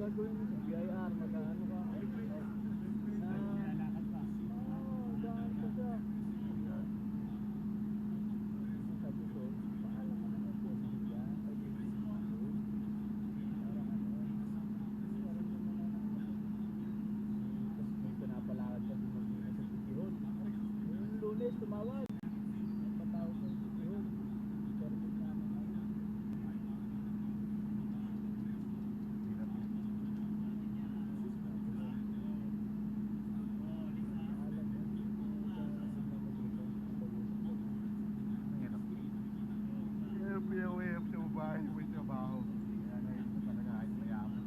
gagawin mo sa BIR, mag-ano ka. Lalakad pa. Daan pa siya. Sabi ko, paalam ka naman po siya. Tapos may pinapalakad kasi mag-ina sa Sitihon. Yung Lunes, tumawag. Patawag sa Sitihon. Permit namin. Hirap sa bahay, may trabaho. Kaya ngayon ko talaga ay mayaman.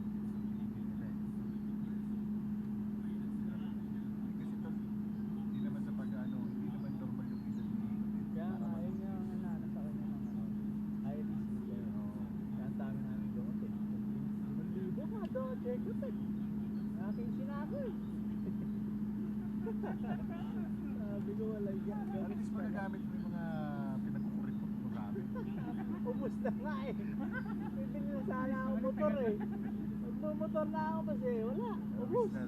Kasi ito, hindi naman sa pag-ano, hindi naman normal yung edad ni Kaya nga, yun yung nanana sa kanya ng high risk siya. Kaya ang dami namin doon. Libo ka doon, check up eh. Aking sinako eh. Sabi ko wala yan. At least magagamit mo yung mga pinagkukurit mo sa amin. Ubus na nga eh. Bibili na sana ako motor eh. Magmumotor na ako kasi wala. Ubus. Na.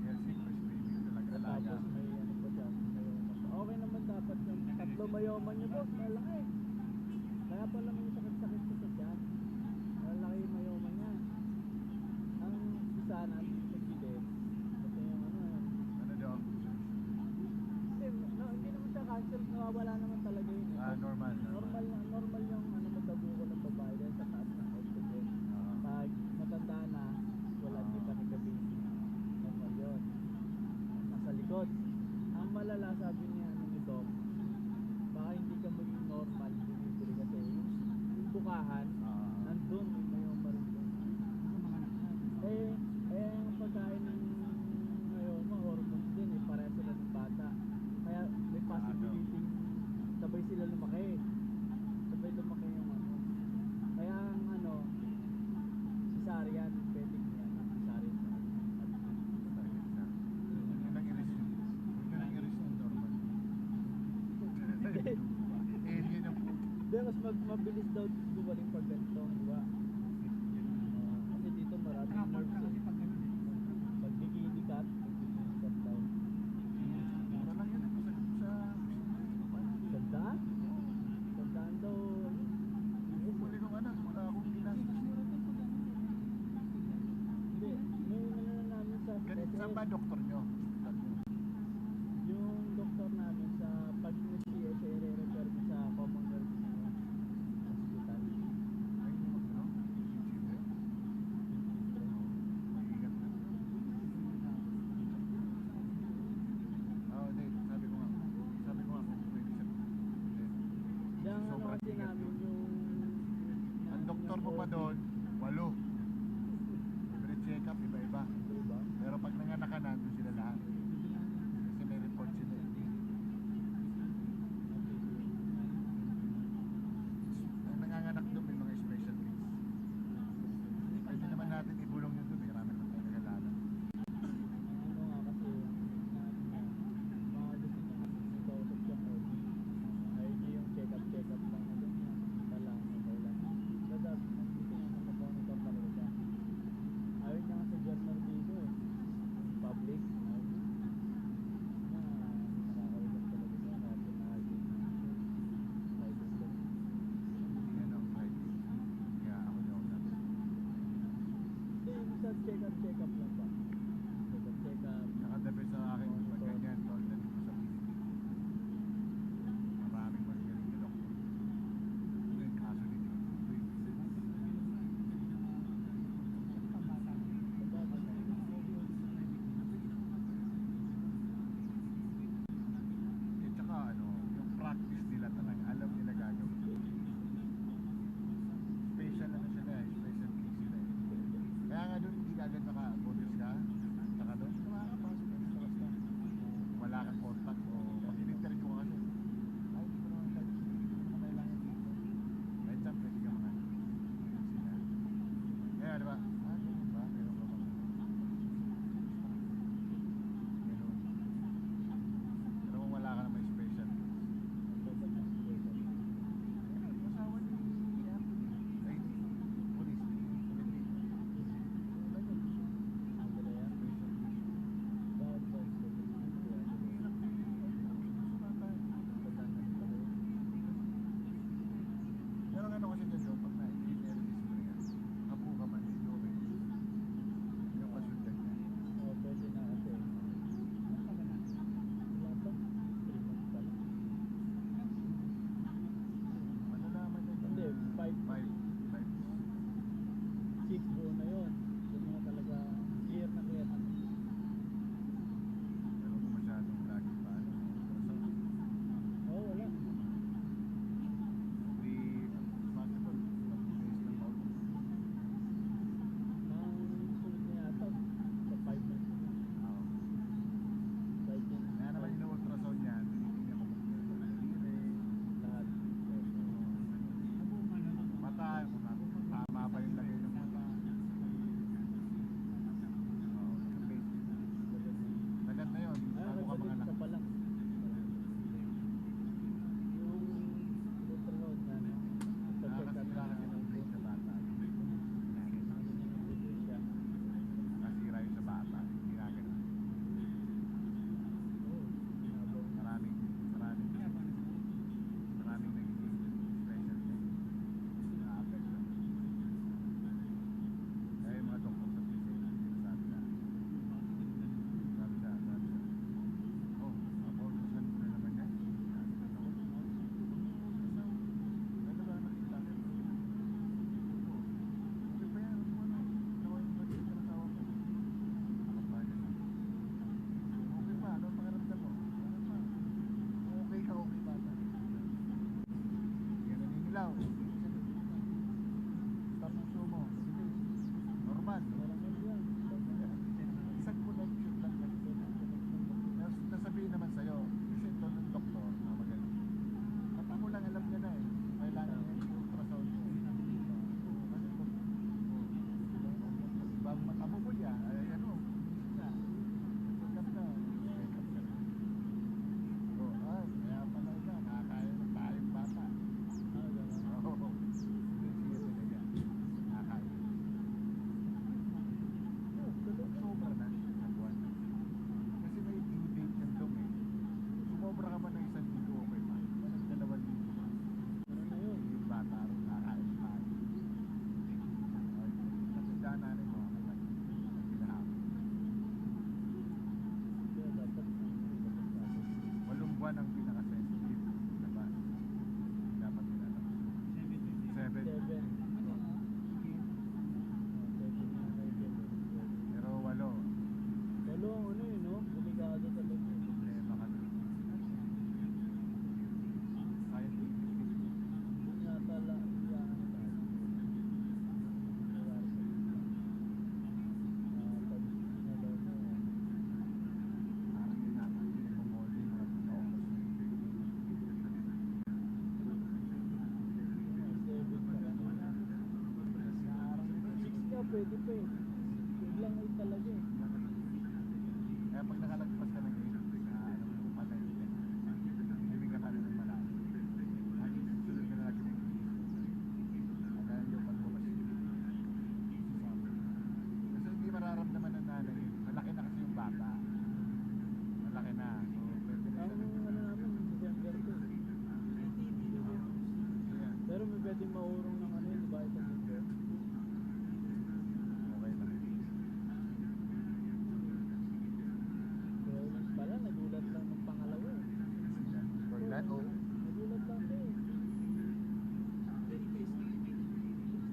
Kaya secret baby talaga alaga. Tapos may ano pa siya. Okay naman dapat yung tatlo mayoman niyo boss. Malaki. Kaya pala may sakit-sakit ko sa tiyan. Malaki yung mayoman niya. Ang isa na nagbilis. Kasi yung ano. Ano daw? Hindi naman siya cancer. Nawawala naman talaga yun. Normal. Normal yung ano magkabuko ng babae dahil sa taas ng oxygen. Pag matanda na, wala din pa nagkabi. Normal yun. Nasa likod. Ang malala sabi niya ni Doc, baka hindi ka maging normal delivery kasi yung bukahan, nandun may mayoma rin doon. Ang pagkain ng mayoma, hormones din eh, pareho sila ng bata. Kaya may possibility sabay sila lumaki. Sabay lumaki yung ano. Kaya ang ano, cesarean, pwedeng yan, cesarean. Hindi, mas mabilis daw gumaling pag ganito, di ba? Kasi dito maraming nerves eh. Pag bikini cut daw. Sandaan? Sandaan daw. Huli kong anak, wala akong ginastos. Hindi, may ano namin sa Saan ba doktor nyo? yung doktor namin sa pag siya i-refer sa Commonwealth Hospital. Ay, ano? Mag-ingat na. Hindi. Sabi ko nga kung pwede siya. Diyan ano kasi namin yung ang doktor mo pa doon, 8. Every check-up, iba-iba. diba? Pero pag nanganak ka na, doon sila lahat. Kasi may report sila. Ang nanganganak doon, may mga special case. Pwede naman natin ibulong yun doon. Marami naman tayo nakalala. Ano nga kasi mga gusto niya kasi si kausap siya ko. Ayun niya yung check-up lang na doon. Talang, kailan. Kasi gusto niya nakaponitor talaga siya. Ayun niya sa journal dito eh. Public. Nakakaulap talaga siya. Kaya pinahagin. Yan ang right. Kaya ako daw na. Hindi, yung sa check-up lang ba? Check-up. Nakadabi sa akin pag ganyan, tol, dali ko sa Pilipinas. Maraming magaling na doktor. Ito yung kaso nito. At saka ano, yung practice nila talaga, alam nila gagawin. Special ano sila eh, special case sila eh. Kaya nga doon hindi ka agad naka-abot pwede pa eh. Biglang ay talaga eh. Kaya pag nakalagpas ka ng gate, ano mo patay ka. Hindi ka kano ng malayo. Ang sunod na lagi ng gate. At yung pagbukas. Kasi hindi mararamdaman ng nanay. Malaki na kasi yung bata. Malaki na. So pwede na Ang siya. ano namin, December to. Pero may pwedeng maurong ng ano yun, diba? Isang linggo. Okay lang. Pero pala, nagulat lang ng pangalawa eh. Toilet o? Nagulat lang siya eh.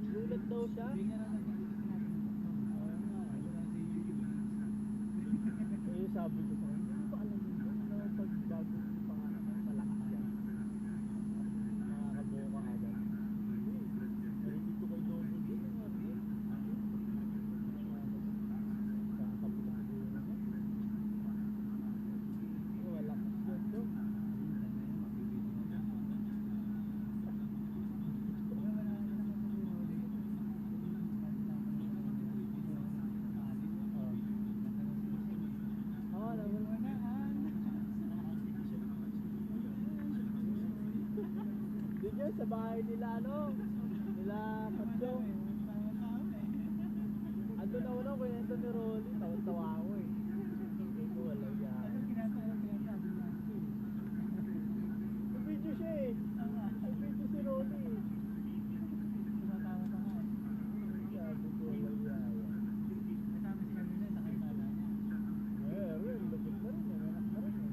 Nagulat daw siya. Eh, sabi ko sa kanya, hindi ba alam mo na pag bago yung pangalan mo, malakas yan. Nakakabuo ka agad. Narinig ko kay Dogo din, ang narinig. Kakapitan ko yun naman. Wala kasi yun daw. Diyan sa bahay nila ano, nila Katsong. Ando na uno, kwento ni Rolly, tawa-tawa ako eh. Hindi ko wala yan. Nag-video siya eh. Nag-video si Rolly eh. Sabi ko wala yan. Eh, real, lupit na rin eh, anak na rin eh.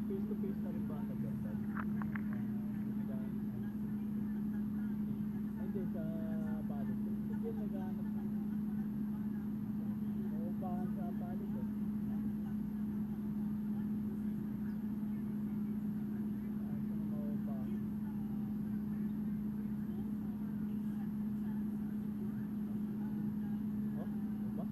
Face-to-face na rin ba ang nag-verbal? Hindi, sa palit. Hindi, nag-aanap ng maupahan sa palit eh. Ito na maupahan. Oh, diba?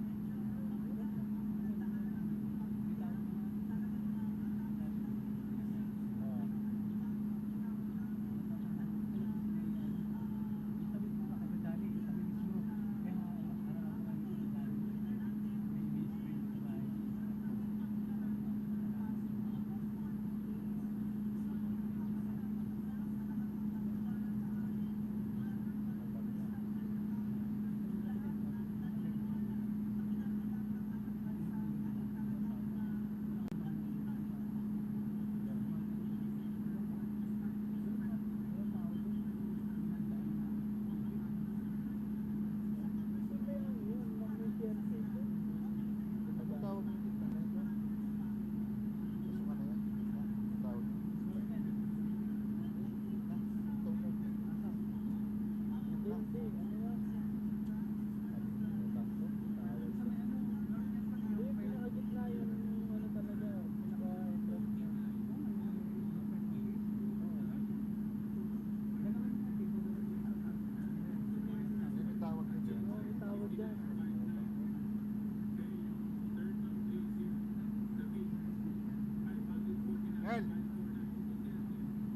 El,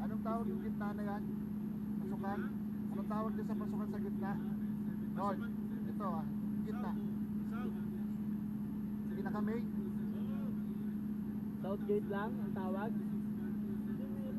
anong tawag yung gitna na yan? Pasukan? Anong tawag din sa pasukan sa gitna? Lord, ito ah, gitna. Pinaka-main. Southgate lang ang tawag? Hindi, meron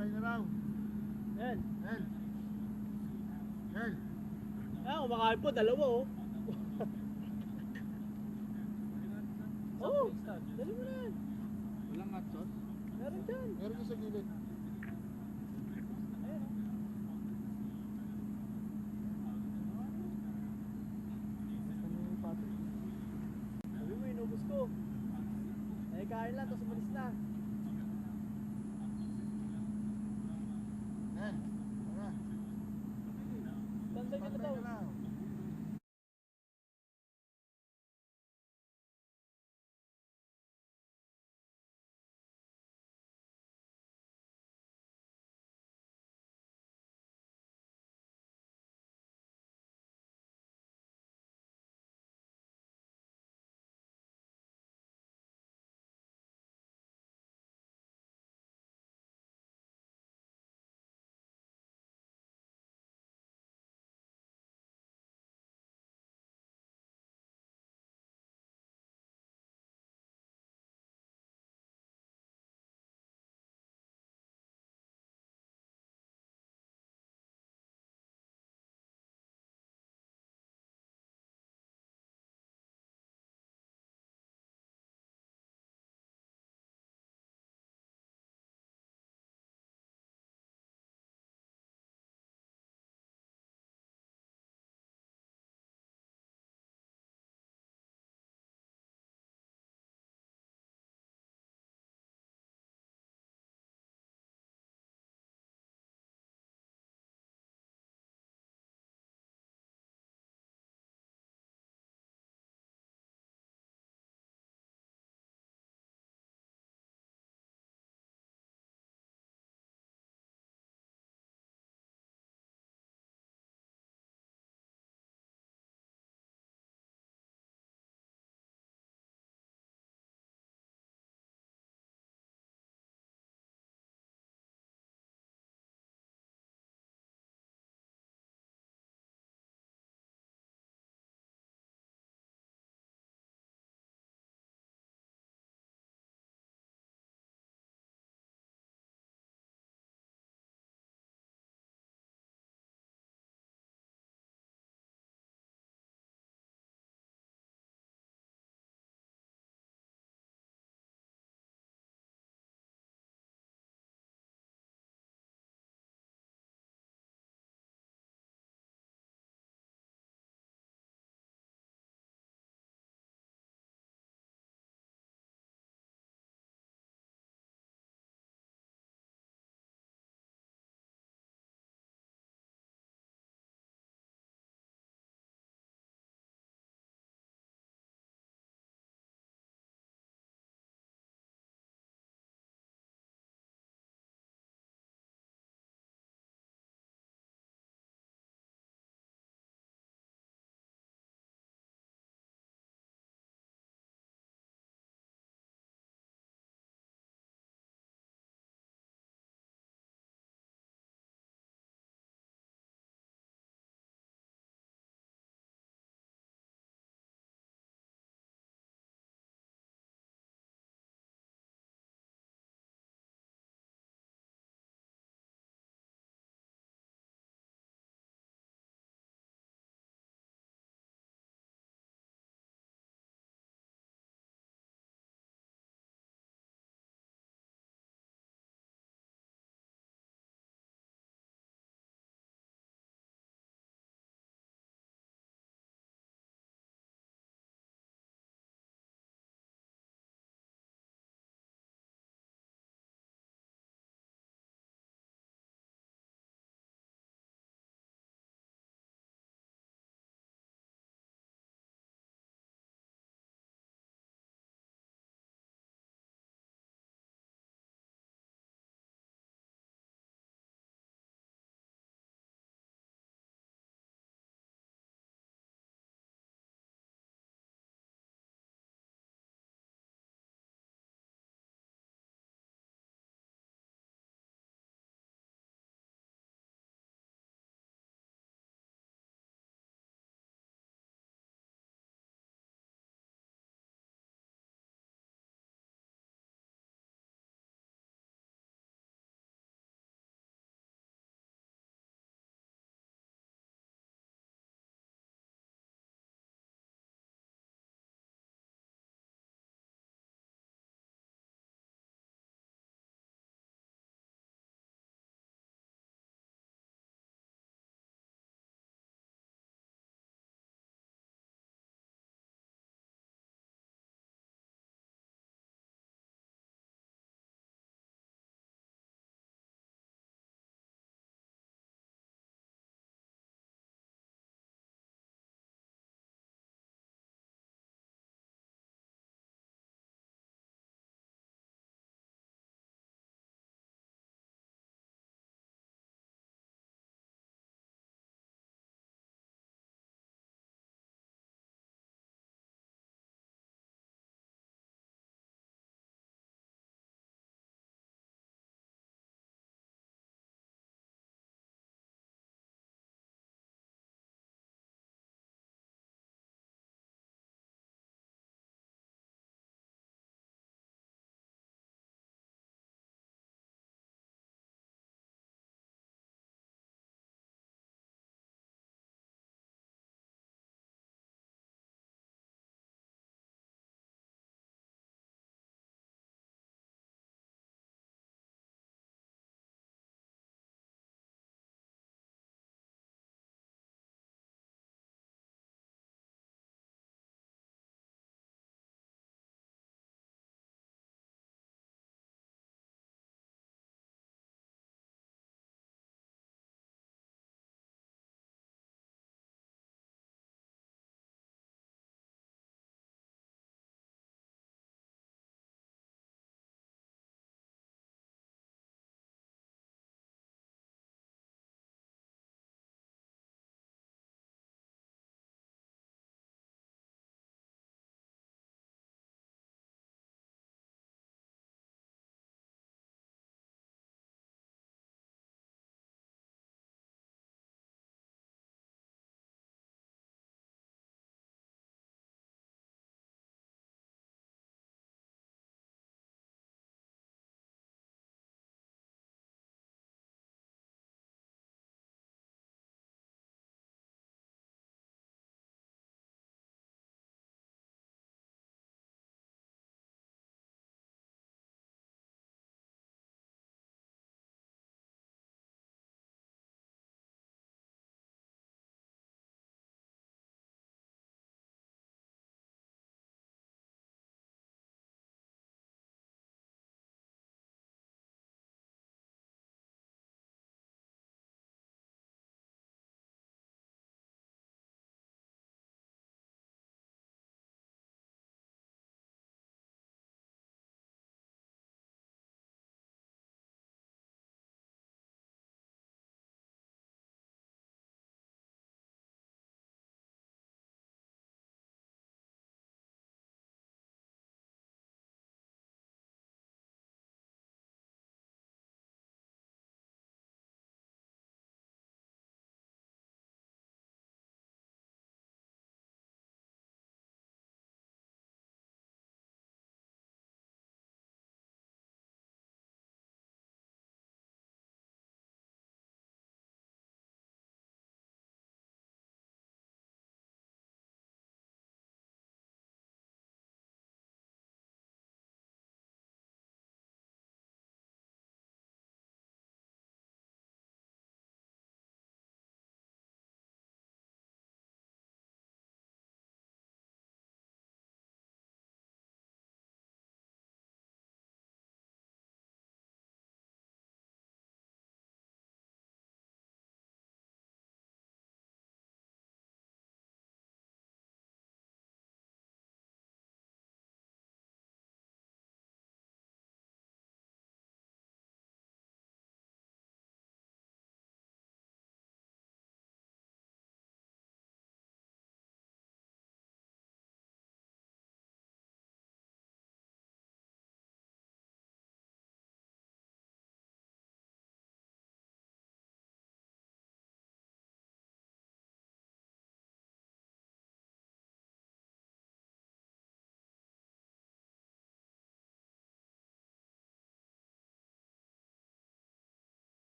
Standby na raw. Yan. El. El. Kumakain po, dalawa oh. Oh, dali mo na yan. Walang hot sauce? Meron dyan. Meron yung sa gilid. Ayan oh. Ano yung pato? Sabi mo, inubos ko. Kain lang, tapos umalis na. El. Tara. Standby ka na daw. Standby na raw.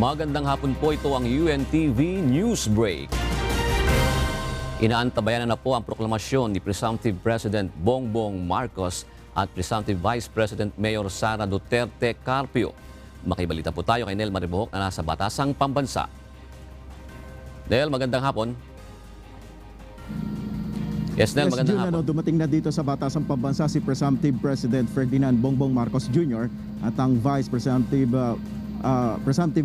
Magandang hapon po, ito ang UNTV News Break. Inaantabayan na po ang proklamasyon ni Presumptive President Bongbong Marcos at Presumptive Vice President Mayor Sara Duterte Carpio. Makibalita po tayo kay Nel Maribohok na nasa Batasang Pambansa. Nel, magandang hapon. Yes, Nel, magandang hapon. Dumating na dito sa Batasang Pambansa si Presumptive President Ferdinand Bongbong Marcos Jr. at ang Presumptive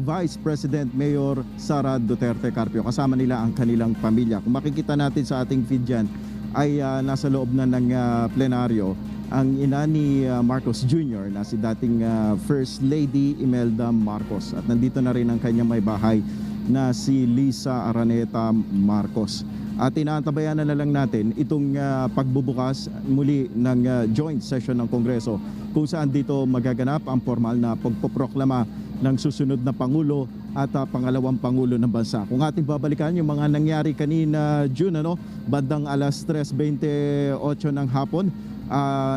Vice President Mayor Sara Duterte Carpio. Kasama nila ang kanilang pamilya. Kung makikita natin sa ating feed dyan, ay nasa loob na ng plenaryo ang ina ni Marcos Jr. na si dating First Lady Imelda Marcos. At nandito na rin ang kanyang may bahay na si Lisa Araneta Marcos. At inaantabayan na lang natin itong pagbubukas muli ng joint session ng Kongreso kung saan dito magaganap ang formal na pagpoproklama ng susunod na Pangulo at pangalawang Pangulo ng bansa. Kung ating babalikan yung mga nangyari kanina June, bandang alas 3:28 ng hapon,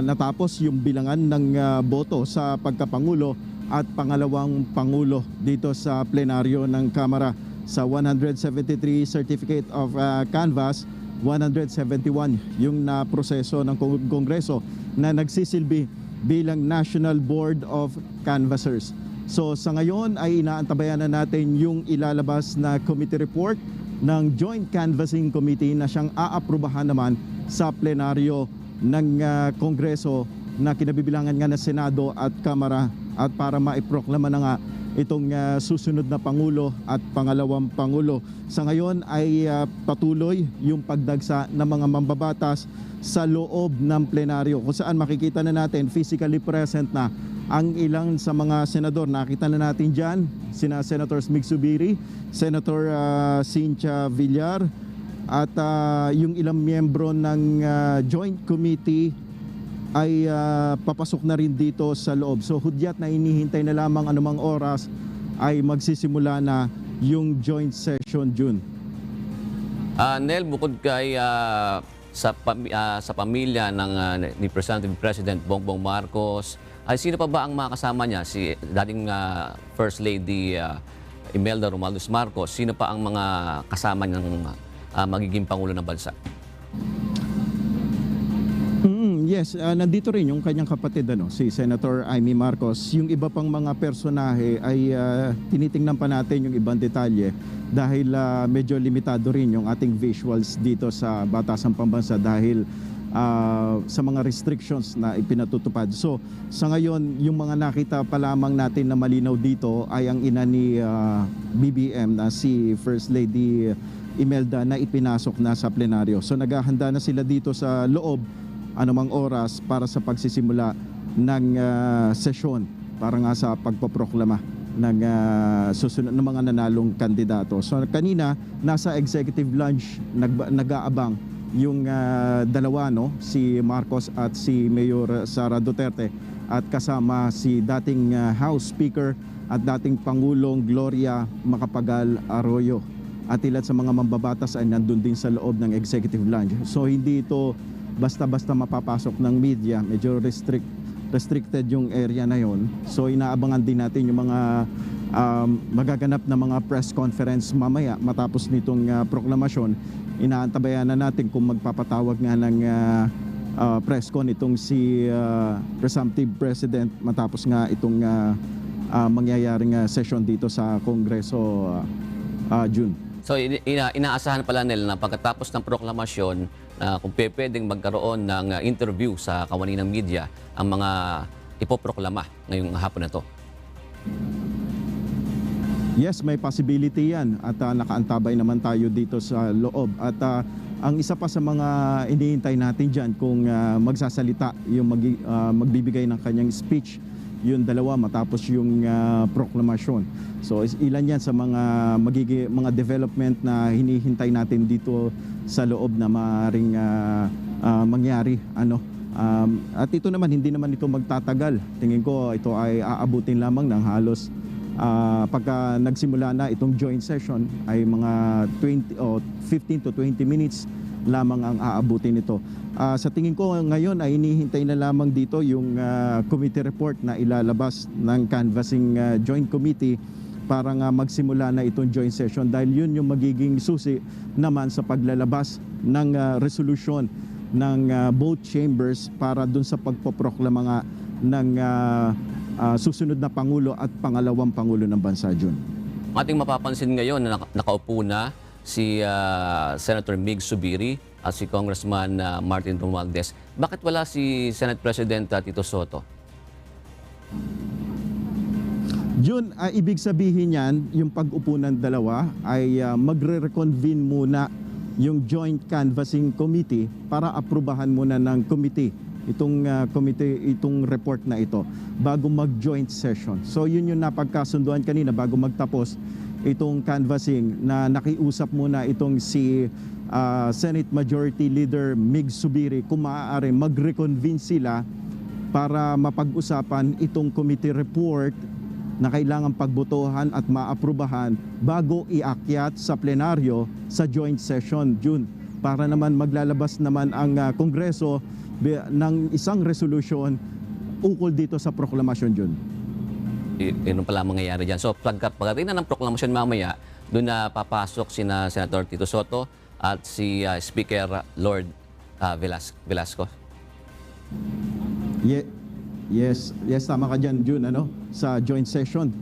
natapos yung bilangan ng boto sa pagkapangulo at pangalawang Pangulo dito sa plenaryo ng Kamara. Sa 173 Certificate of Canvass, 171 yung naproseso ng Kongreso na nagsisilbi bilang National Board of Canvassers. So sa ngayon ay inaantabayan na natin yung ilalabas na committee report ng Joint Canvassing Committee na siyang aaprubahan naman sa plenaryo ng Kongreso na kinabibilangan nga ng Senado at Kamara at para maiproklama na nga itong susunod na Pangulo at pangalawang Pangulo. Sa ngayon ay patuloy yung pagdagsa ng mga mambabatas sa loob ng plenaryo kung saan makikita na natin physically present na ang ilang sa mga senador. Nakita na natin dyan sina Senators Mig Zubiri, Senator Cynthia Villar at yung ilang miyembro ng Joint Committee ay papasok na rin dito sa loob. So hudyat na inihintay na lamang anumang oras ay magsisimula na yung joint session, June. Nel, bukod kay sa pamilya ni Presumptive President Bongbong Marcos, ay sino pa ba ang makasama niya? Si dating First Lady Imelda Romualdez Marcos, sino pa ang mga kasama niyang magiging Pangulo ng bansa? Yes, nandito rin yung kanyang kapatid, si Senator Amy Marcos. Yung iba pang mga personahe ay tinitingnan pa natin yung ibang detalye dahil medyo limitado rin yung ating visuals dito sa Batasang Pambansa dahil sa mga restrictions na ipinatutupad. So sa ngayon, yung mga nakita pa lamang natin na malinaw dito ay ang ina ni BBM na si First Lady Imelda na ipinasok na sa plenaryo. So naghahanda na sila dito sa loob anumang oras para sa pagsisimula ng sesyon para nga sa pagpoproklama ng susunod ng mga nanalong kandidato. So kanina nasa executive lunch nag-aabang yung dalawa, si Marcos at si Mayor Sara Duterte at kasama si dating House Speaker at dating Pangulong Gloria Macapagal Arroyo. At ilan sa mga mambabatas ay nandun din sa loob ng executive lunch. So hindi ito basta-basta mapapasok ng media, medyo restricted yung area na yon. So inaabangan din natin yung mga magaganap na mga press conference mamaya matapos nitong proklamasyon. Inaantabayan na natin kung magpapatawag nga ng press con itong si Presumptive President matapos nga itong mangyayaring session dito sa Kongreso, June. So inaasahan pala nila na pagkatapos ng proklamasyon na kung pwedeng magkaroon ng interview sa kawaninang media ang mga ipoproklama ngayong hapon na to. Yes, may possibility yan at nakaantabay naman tayo dito sa loob. At ang isa pa sa mga iniintay natin dyan kung magsasalita yung magbibigay ng kanyang speech, yung dalawa matapos yung proklamasyon. So ilan yan sa mga development na hinihintay natin dito sa loob na maaaring mangyari. At ito naman, hindi naman ito magtatagal. Tingin ko ito ay aabutin lamang ng halos pagka nagsimula na itong joint session ay mga 15 to 20 minutes lamang ang aabutin nito. Sa tingin ko ngayon ay hinihintay na lamang dito yung committee report na ilalabas ng Canvassing Joint Committee para nga magsimula na itong joint session dahil yun yung magiging susi naman sa paglalabas ng resolution ng both chambers para dun sa pagpoproklama nga ng susunod na Pangulo at pangalawang Pangulo ng bansa, Jun. Ating mapapansin ngayon na nakaupo na si Senator Mig Zubiri at si Congressman Martin Romualdez. Bakit wala si Senate President Tito Soto? Jun, ibig sabihin yan, yung pag-upo ng dalawa ay magre-reconvene muna yung Joint Canvassing Committee para aprubahan muna ng committee itong report na ito bago mag-joint session. So yun yung napagkasunduan kanina bago magtapos itong canvassing na nakiusap muna itong si Senate Majority Leader Mig Zubiri kung maaari mag-reconvene sila para mapag-usapan itong committee report na kailangan pagbotohan at maaprubahan bago iakyat sa plenaryo sa joint session, June, para naman maglalabas naman ang Kongreso ng isang resolution ukol dito sa proklamasyon, June. Yun pala mangyayari dyan. So pagdating na ng proklamasyon mamaya, doon na papasok sina Senator Tito Soto at si Speaker Lord Velasco. Yes, tama ka dyan, June, sa joint session.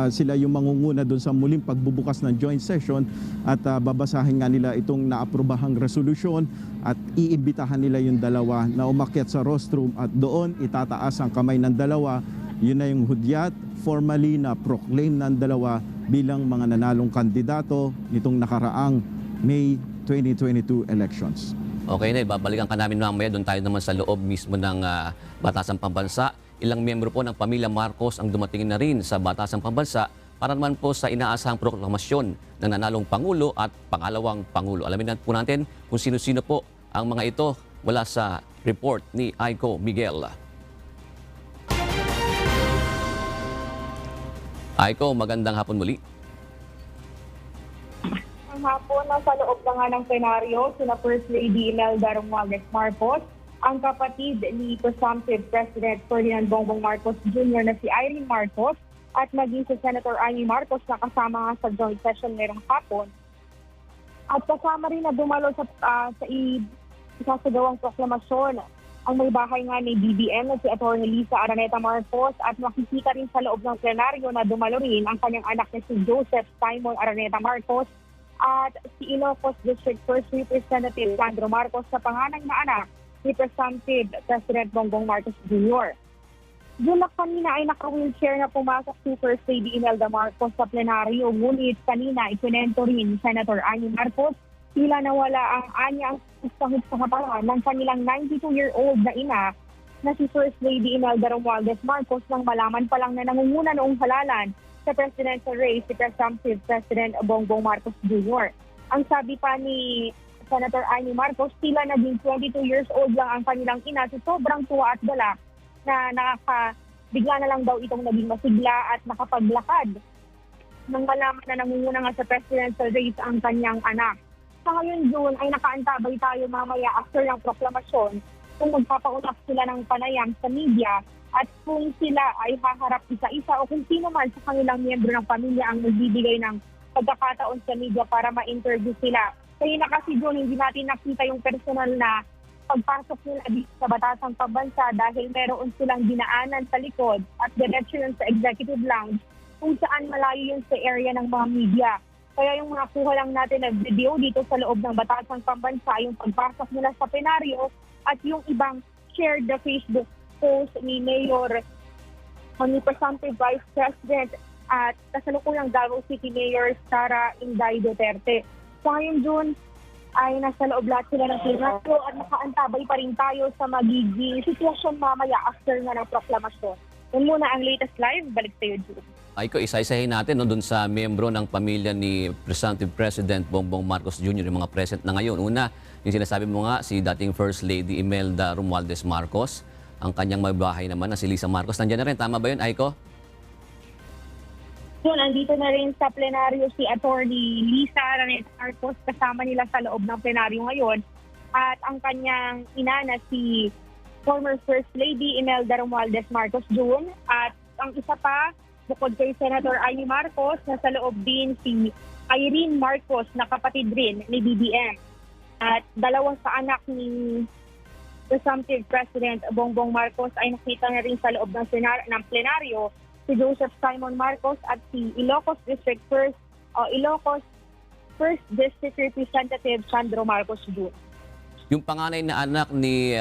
Sila yung mangunguna doon sa muling pagbubukas ng joint session at babasahin nga nila itong naaprobahang resolution at iimbitahan nila yung dalawa na umakyat sa rostrum at doon itataas ang kamay ng dalawa. Yun na yung hudyat, formally na proclaim ng dalawa bilang mga nanalong kandidato nitong nakaraang May 2022 elections. Okay na, babalikan ka namin mamaya. Doon tayo naman sa loob mismo ng Batasang Pambansa. Ilang miyembro po ng pamilya Marcos ang dumating na rin sa Batasang Pambansa para naman po sa inaasahang proklamasyon ng nanalong Pangulo at pangalawang Pangulo. Alamin na po natin kung sino-sino po ang mga ito mula sa report ni Aiko Miguel. Aiko, magandang hapon muli. Hapon nasa loob na nga ng plenaryo sina First Lady Imelda Romualdez Marcos, ang kapatid ni Presumptive President Ferdinand Bongbong Marcos Jr. na si Irene Marcos at maging si Senator Amy Marcos na kasama nga sa joint session ngayong hapon. At kasama rin na dumalo sa isasagawang proklamasyon ang may bahay nga ni BBM na si Atty. Lisa Araneta Marcos at makikita rin sa loob ng plenaryo na dumalo rin ang kanyang anak na si Joseph Simon Araneta Marcos at si Ilocos District 1st Representative Sandro Marcos sa panganay na anak ni Presumptive President Bongbong Marcos Jr. Julak kanina ay naka-wheelchair na pumasok si First Lady Imelda Marcos sa plenaryo, ngunit kanina ikunento rin ni Senator Amy Marcos tila nawala ang anya sa kapalan ng kanilang 92-year-old na ina na si First Lady Imelda Romualdez Marcos nang malaman pa lang na nangunguna noong halalan sa presidential race si Presumptive President Bongbong Marcos Jr. Ang sabi pa ni Senator Amy Marcos, tila naging 22 years old lang ang kanilang ina sa sobrang tuwa at galak na bigla na lang daw itong naging masigla at nakapaglakad nang malaman na nangunguna nga sa presidential race ang kanyang anak. Sa ngayon, June, ay nakaantabay tayo mamaya after ng proklamasyon kung magpapaunak sila ng panayam sa media at kung sila ay haharap isa-isa o kung sino man sa kanilang miyembro ng pamilya ang magbibigay ng pagkakataon sa media para ma-interview sila. Kaya na kasi June, hindi natin nakita yung personal na pagpasok nila dito sa Batasang Pambansa dahil meron silang dinaanan sa likod at diretso yun sa executive lounge kung saan malayo yun sa area ng mga media. Kaya yung mga kuha lang natin na video dito sa loob ng Batasang Pambansa, yung pagpasok nila sa plenaryo at yung ibang shared the Facebook post ni Mayor ni Presumptive Vice President at kasalukuyang Davao City Mayor Sara Inday Duterte. Sa ngayon, June, ay nasa loob lahat sila ng plenaryo at nakaantabay pa rin tayo sa magiging sitwasyon mamaya after nga ng proklamasyon. Yun muna ang latest live. Balik sa iyo, June. Aiko, isa-isahin natin doon sa miyembro ng pamilya ni Presumptive President Bongbong Marcos Jr., yung mga present na ngayon. Una, yung sinasabi mo nga, si dating First Lady Imelda Romualdez Marcos. Ang kanyang mabahay naman na si Lisa Marcos. Nandiyan na rin, tama ba yun, Aiko? So, nandito na rin sa plenaryo si Atty. Lisa Araneta Marcos, kasama nila sa loob ng plenaryo ngayon. At ang kanyang ina na si former First Lady Imelda Romualdez Marcos Jr. At ang isa pa bukod kay Senator Amy Marcos, nasa loob din si Irene Marcos na kapatid rin ni BBM. At dalawa sa anak ni Presumptive President Bongbong Marcos ay nakita na rin sa loob ng plenaryo si Joseph Simon Marcos at si Ilocos 1st District Representative Sandro Marcos Jr. Yung panganay na anak ni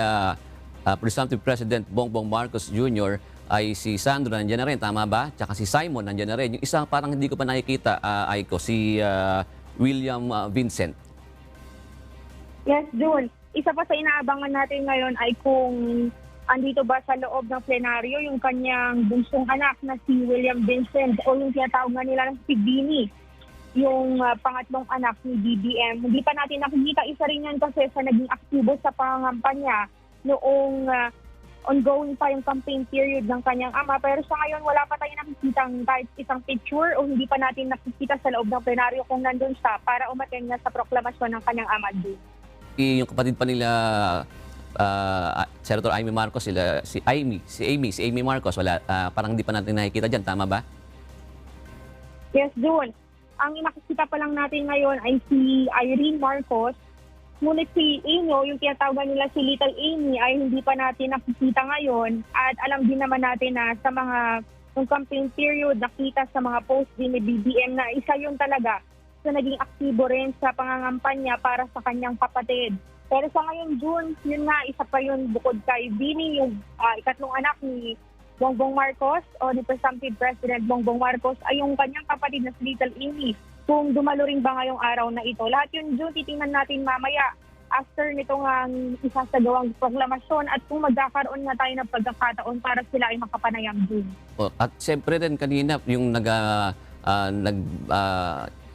Presumptive President Bongbong Marcos Jr. ay si Sandro, nandiyan na rin, tama ba? Tsaka si Simon, nandiyan na rin. Yung isang parang hindi ko pa nakikita, Aiko, si William Vincent. Yes, June. Isa pa sa inaabangan natin ngayon ay kung andito ba sa loob ng plenaryo yung kanyang bunsong anak na si William Vincent o yung tinatawag nga nila ng si Bini, yung pangatlong anak ni BBM. Hindi pa natin nakikita, isa rin yan kasi sa naging aktibo sa pangangampanya noong ongoing pa yung campaign period ng kanyang ama. Pero sa ngayon, wala pa tayong nakikita kahit isang picture o hindi pa natin nakikita sa loob ng plenaryo kung nandun siya para umattend na sa proklamasyon ng kanyang ama. Yung kapatid pa nila, Senator Amy Marcos, si Amy Marcos, wala, parang hindi pa natin nakikita dyan, tama ba? Yes, June. Ang nakikita pa lang natin ngayon ay si Irene Marcos. Ngunit si Inyo, yung tinatawag nila si Little Amy, ay hindi pa natin nakikita ngayon. At alam din naman natin na sa mga campaign period, nakita sa mga post din ni BBM na isa yun talaga sa naging aktibo rin sa pangangampanya para sa kanyang kapatid. Pero sa ngayon, June, yun nga, isa pa yun bukod kay Bini, yung ikatlong anak ni Bongbong Marcos o ni Presumptive President Bongbong Marcos ay yung kanyang kapatid na si Little Amy. Kung dumalo rin ba ngayong araw na ito. Lahat yun, June, titingnan natin mamaya after nitong isasagawang proklamasyon at kung magkakaroon nga tayo ng pagkakataon para sila ay makapanayam, June. At siyempre din kanina yung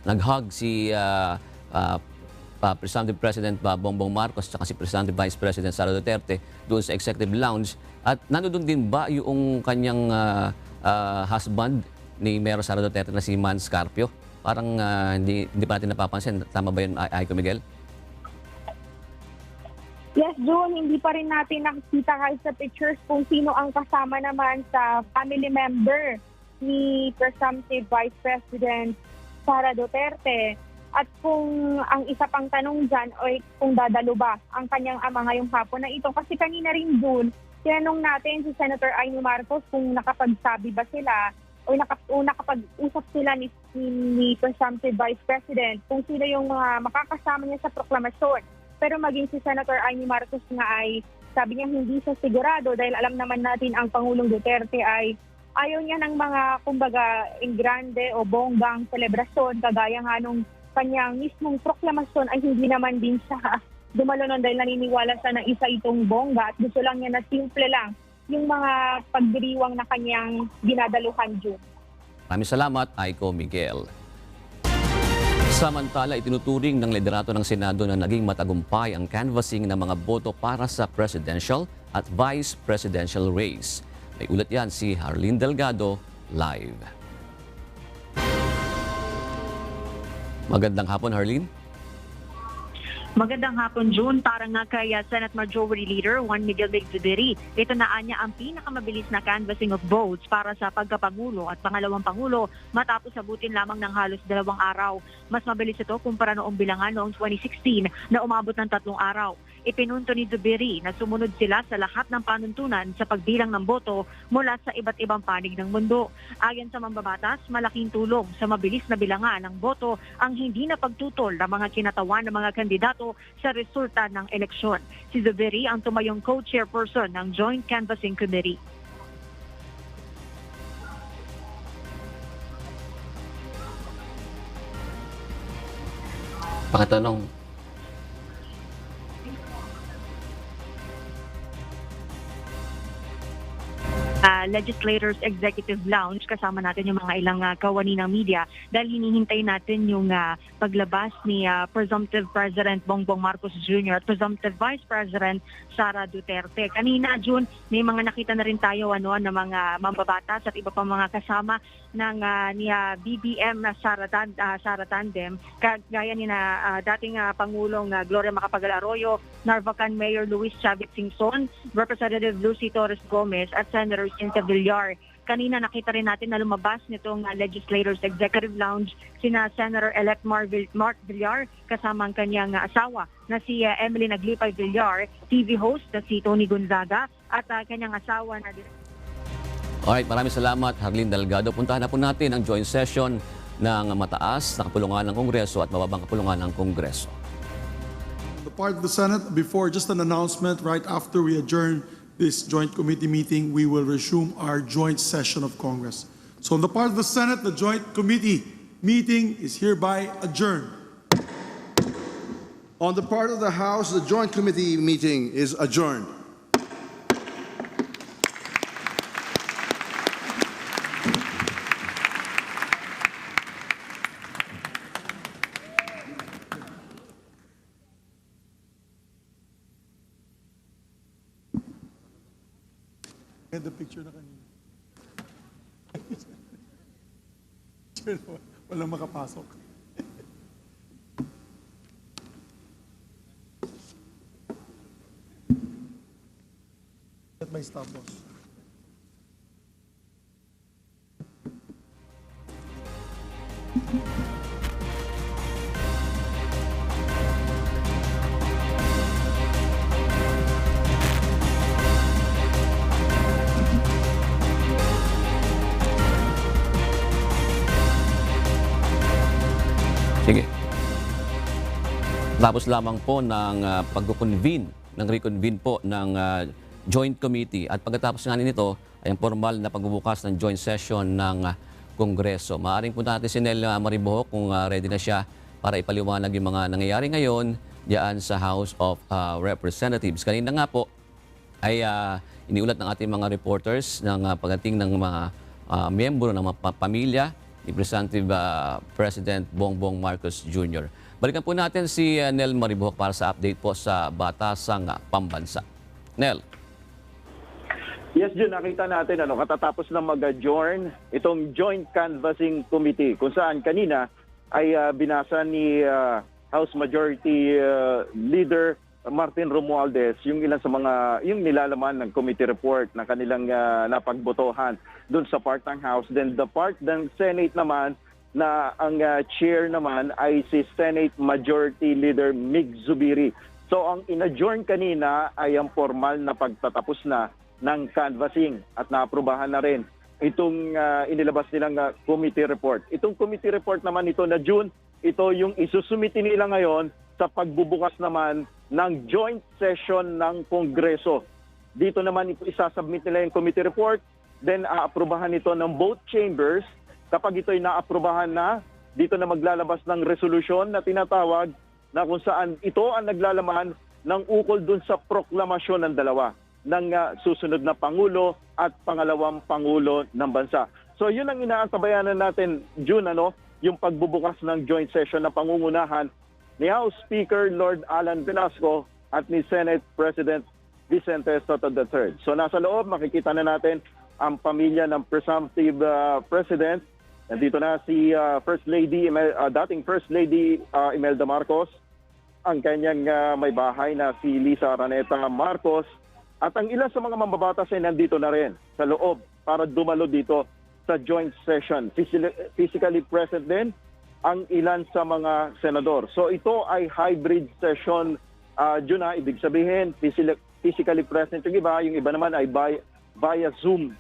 nag-hug si Presumptive President Bongbong Marcos at si Presumptive Vice President Sara Duterte doon sa Executive Lounge. At nandun din ba yung kanyang husband ni Mayor Sara Duterte na si Man Scarpio? Parang hindi pa natin napapansin. Tama ba yun, Aiko Miguel? Yes, June, hindi pa rin natin nakikita kahit sa pictures kung sino ang kasama naman sa family member ni Presumptive Vice President Sara Duterte. At kung ang isa pang tanong dyan ay kung dadalo ba ang kanyang ama ngayong hapon na ito. Kasi kanina rin, June, tinanong natin si Senator Amy Marcos kung nakapagsabi ba sila o nakapag-usap sila ni Presumptive Vice President kung sino yung mga makakasama niya sa proklamasyon. Pero maging si Senator Amy Marcos nga ay sabi niya hindi siya sigurado dahil alam naman natin ang Pangulong Duterte ay ayaw niya ng mga kumbaga grande o bonggang selebrasyon kagaya nga nung kanyang mismong proklamasyon ay hindi naman din siya dumalo nun dahil naniniwala siya na isa itong bongga at gusto lang niya na simple lang yung mga pagdiriwang na kanyang dinadaluhan, June. Maraming salamat, Aiko Miguel. Samantala, itinuturing ng liderato ng Senado na naging matagumpay ang canvassing ng mga boto para sa presidential at vice presidential race. May ulat yan si Harleen Delgado, live. Magandang hapon, Harleen. Magandang hapon, June. Para nga kay Senate Majority Leader Juan Miguel Zubiri, ito na anya ang pinakamabilis na canvassing of votes para sa pagkapangulo at pangalawang pangulo matapos abutin lamang ng halos 2 araw. Mas mabilis ito kumpara noong bilangan noong 2016 na umabot ng 3 araw. Ipinunto ni Zubiri na sumunod sila sa lahat ng panuntunan sa pagbilang ng boto mula sa iba't ibang panig ng mundo. Ayon sa mambabatas, malaking tulong sa mabilis na bilangan ng boto ang hindi na pagtutol ng mga kinatawan ng mga kandidato sa resulta ng eleksyon. Si Zubiri ang tumayong co-chairperson ng Joint Canvassing Committee. Pakatanong, Legislators Executive Lounge, kasama natin yung mga ilang kawani ng media dahil hinihintay natin yung paglabas ni Presumptive President Bongbong Marcos Jr. at Presumptive Vice President Sara Duterte. Kanina, June, may mga nakita na rin tayo ng mga mambabatas at iba pa mga kasama ng ni BBM na Sara Tandem, kagaya ni dating Pangulong Gloria Macapagal Arroyo, Narvacan Mayor Luis Chavez Singson, Representative Lucy Torres Gomez at Senator Jacinta Villar. Kanina nakita rin natin na lumabas nitong Legislators Executive Lounge sina Senator-elect Mark Villar kasama ang kanyang asawa na si Emily Naglipay Villar, TV host na si Tony Gonzaga at kanyang asawa na... Alright, maraming salamat, Harleen Delgado. Puntahan na po natin ang joint session ng mataas na kapulungan ng Kongreso at mababang kapulungan ng Kongreso. The part of the Senate, before just an announcement, right after we adjourn this joint committee meeting, we will resume our joint session of Congress. So on the part of the Senate, the joint committee meeting is hereby adjourned. On the part of the House, the joint committee meeting is adjourned. Get the picture na kanina. Walang makapasok. At may stop loss. Sige. Tapos lamang po ng reconvene po ng joint committee at pagkatapos nga nito ay ang formal na pagbubukas ng joint session ng Kongreso. Maaring po natin si Nel Maribohok kung ready na siya para ipaliwanag yung mga nangyayari ngayon diyan sa House of Representatives. Kanina nga po ay iniulat ng ating mga reporters ng pagdating ng mga miyembro ng mga pamilya ni President Bongbong Marcos Jr. Balikan po natin si Nel Maribohok para sa update po sa Batasang Pambansa. Nel. Yes, Jun, nakita natin katatapos na mag-adjourn itong Joint Canvassing Committee kung saan kanina ay binasa ni House Majority Leader Martin Romualdez yung ilan sa yung nilalaman ng committee report na kanilang napagbotohan doon sa part ng House. Then the part ng Senate naman na ang chair naman ay si Senate Majority Leader Mig Zubiri. So ang in-adjourn kanina ay ang formal na pagtatapos na ng canvassing at naaprubahan na rin itong inilabas nilang committee report. Itong committee report naman ito na June, ito yung isusumiti nila ngayon sa pagbubukas naman ng joint session ng Kongreso. Dito naman isasubmit nila yung committee report, then aaprubahan ito ng both chambers. Kapag ito'y naaprubahan na, dito na maglalabas ng resolution na tinatawag na kung saan ito ang naglalaman ng ukol dun sa proklamasyon ng dalawa ng susunod na Pangulo at pangalawang Pangulo ng bansa. So yun ang inaantabayanan natin, June, yung pagbubukas ng joint session na pangungunahan ni House Speaker Lord Alan Velasco at ni Senate President Vicente Soto III. So nasa loob, makikita na natin ang pamilya ng presumptive President. Nandito na si dating First Lady Imelda Marcos, ang kanyang may bahay na si Lisa Araneta Marcos, at ang ilan sa mga mambabatas ay nandito na rin sa loob para dumalo dito sa joint session. Physically present din ang ilan sa mga senador. So ito ay hybrid session, ibig sabihin physically present yung iba naman ay via Zoom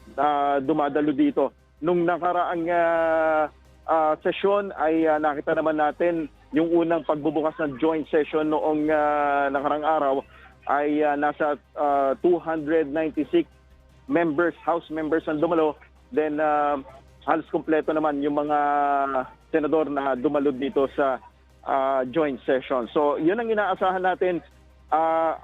dumadalo dito. Nung nakaraang session ay nakita naman natin yung unang pagbubukas ng joint session noong nakarang araw ay nasa 296 House members ang dumalo. Then halos kompleto naman yung mga senador na dumalo dito sa joint session. So yun ang inaasahan natin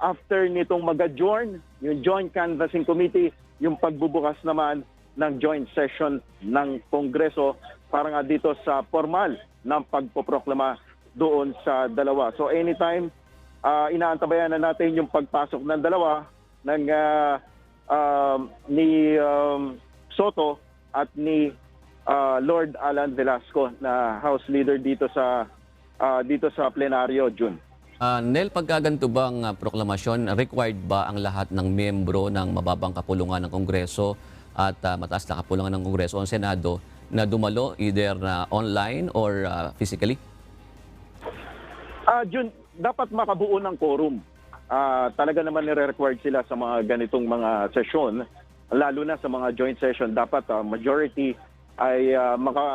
after nitong mag-adjourn yung Joint Canvassing Committee, yung pagbubukas naman ng joint session ng Kongreso para nga dito sa formal ng pagpoproklama doon sa dalawa. So anytime inaantabayan na natin yung pagpasok ng dalawa ng ni Soto at ni Lord Alan Velasco na House Leader dito sa plenaryo, June. Nel, pagkaganto bang proklamasyon, required ba ang lahat ng miyembro ng mababang kapulungan ng Kongreso at mataas na kapulungan ng Kongreso o Senado na dumalo either online or physically? Jun, dapat makabuo ng quorum. Talaga naman nire-required sila sa mga ganitong mga sesyon, lalo na sa mga joint session. Dapat majority ay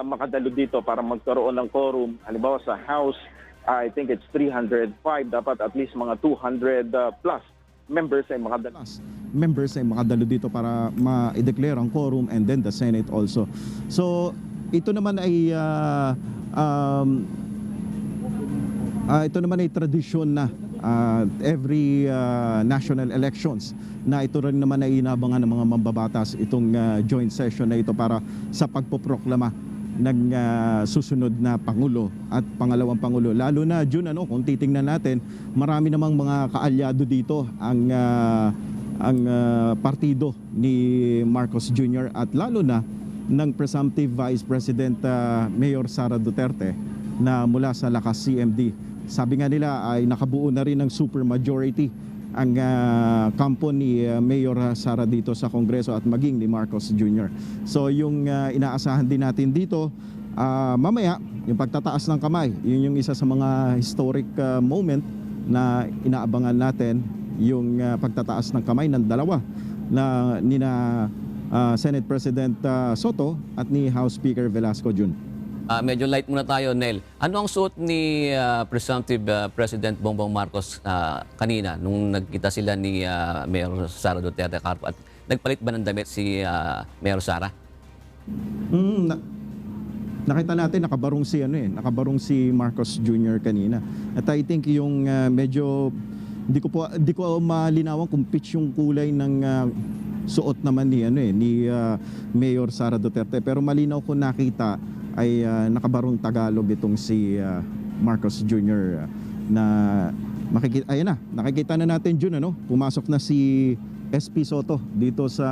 makadalo dito para magkaroon ng quorum. Halimbawa sa House, I think it's 305. Dapat at least mga 200 plus members ay makadalo. Members ay makadalo dito para ma-declare ang quorum, and then the Senate also. So ito naman ay tradisyon na every national elections na ito rin naman ay inabangan ng mga mambabatas itong joint session na ito para sa pagpoproklama ng susunod na Pangulo at pangalawang Pangulo. Lalo na, Jun, kung titingnan natin, marami namang mga kaalyado dito ang partido ni Marcos Jr. at lalo na ng presumptive Vice President Mayor Sara Duterte na mula sa Lakas CMD. Sabi nga nila ay nakabuo na rin ng supermajority ang kampo ni Mayor Sara dito sa Kongreso at maging ni Marcos Jr. So yung inaasahan din natin dito, mamaya yung pagtataas ng kamay, yun yung isa sa mga historic moment na inaabangan natin, yung pagtataas ng kamay ng dalawa na nina Senate President Soto at ni House Speaker Velasco Jr. Medyo light muna tayo, Nel. Ano ang suot ni presumptive President Bongbong Marcos kanina nung nagkita sila ni Mayor Sara Duterte Carpo? At nagpalit ba ng damit si Mayor Sara? Nakita natin nakabarong si Marcos Jr. kanina. At I think yung medyo di ko malinawan kung pitch yung kulay ng suot naman ni Mayor Sara Duterte, pero malinaw ko nakita ay nakabarong Tagalog itong si Marcos Jr. na nakikita na natin Jun, pumasok na si SP Soto dito sa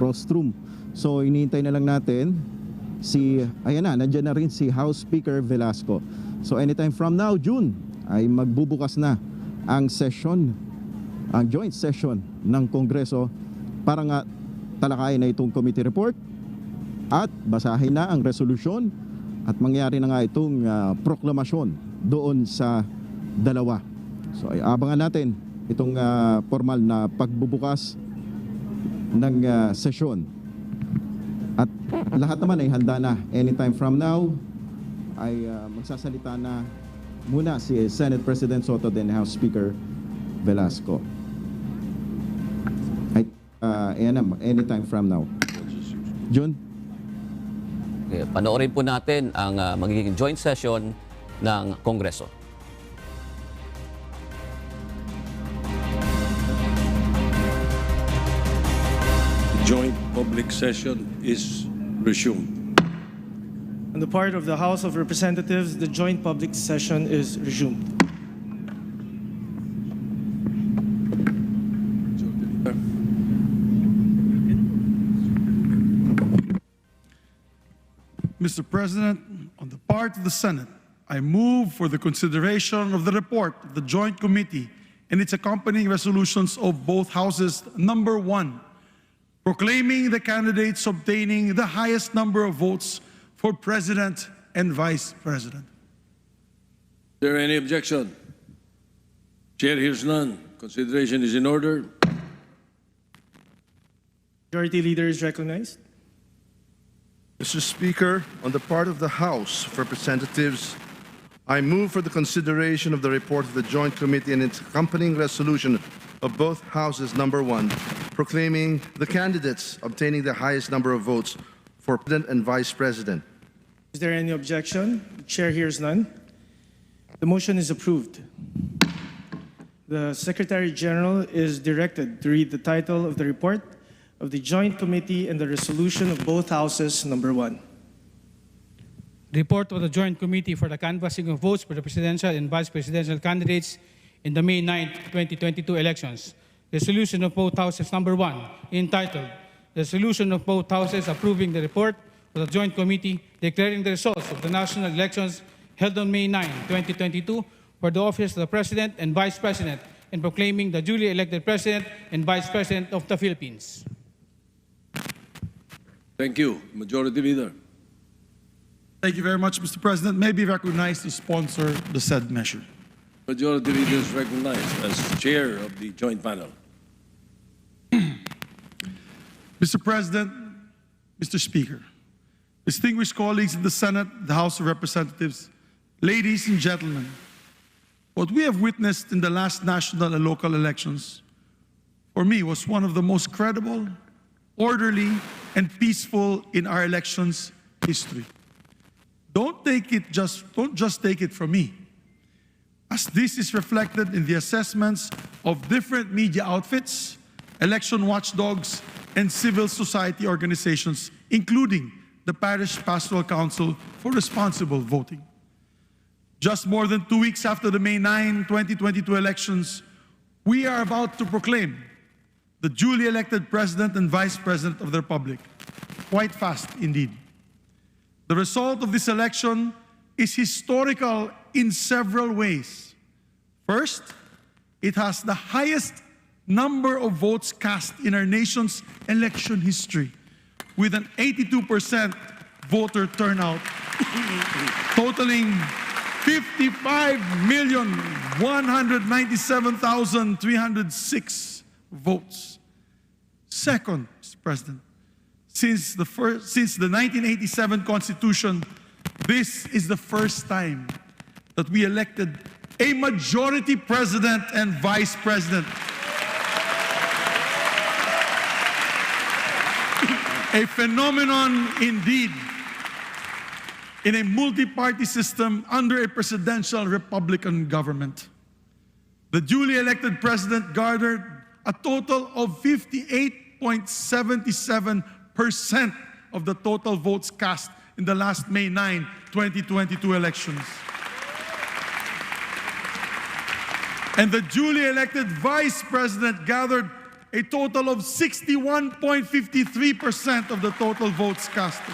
rostrum. So iniintay na lang natin nandiyan na rin si House Speaker Velasco. So anytime from now, June, ay magbubukas na ang joint session ng Kongreso para nga talakayin na itong committee report at basahin na ang resolusyon at mangyari na nga itong proklamasyon doon sa dalawa. So ay abangan natin itong formal na pagbubukas ng sesyon. At lahat naman ay handa na. Anytime from now ay magsasalita na muna si Senate President Soto then House Speaker Velasco. Anytime from now. Jun? Panoorin po natin ang magiging joint session ng Kongreso. Joint public session is resumed. On the part of the House of Representatives, the joint public session is resumed. Mr. President, on the part of the Senate, I move for the consideration of the report of the Joint Committee and its accompanying resolutions of both houses. Number 1, proclaiming the candidates obtaining the highest number of votes for President and Vice President. Is there any objection? Chair hears none. Consideration is in order. Majority Leader is recognized. Mr. Speaker, on the part of the House of Representatives, I move for the consideration of the report of the Joint Committee and its accompanying resolution of both Houses. Number 1, proclaiming the candidates obtaining the highest number of votes for President and Vice President. Is there any objection? The Chair hears none. The motion is approved. The Secretary General is directed to read the title of the report of the Joint Committee and the resolution of both Houses. Number 1. Report of the Joint Committee for the canvassing of votes for the presidential and vice presidential candidates in the May 9, 2022 elections. Resolution of both Houses. Number 1, entitled Resolution of both Houses approving the report of the Joint Committee declaring the results of the national elections held on May 9, 2022 for the office of the President and Vice President and proclaiming the duly elected President and Vice President of the Philippines. Thank you, Majority Leader. Thank you very much, Mr. President. May be recognized to sponsor the said measure. Majority Leader is recognized as Chair of the Joint Panel. Mr. President, Mr. Speaker, distinguished colleagues in the Senate, the House of Representatives, ladies and gentlemen, what we have witnessed in the last national and local elections, for me, was one of the most credible, orderly, and peaceful in our elections history. Don't just take it from me, as this is reflected in the assessments of different media outfits, election watchdogs, and civil society organizations, including the Parish Pastoral Council for Responsible Voting. Just more than 2 weeks after the May 9, 2022 elections, we are about to proclaim the duly elected President and Vice President of the Republic. Quite fast indeed. The result of this election is historical in several ways. First, it has the highest number of votes cast in our nation's election history, with an 82% voter turnout, totaling 55,197,306 votes. Second, Mr. President, since the 1987 Constitution, this is the first time that we elected a majority president and vice president. A phenomenon indeed in a multi-party system under a presidential Republican government. The duly elected president garnered a total of 58.77% of the total votes cast in the last May 9, 2022 elections. And the duly elected vice president gathered a total of 61.53% of the total votes casted.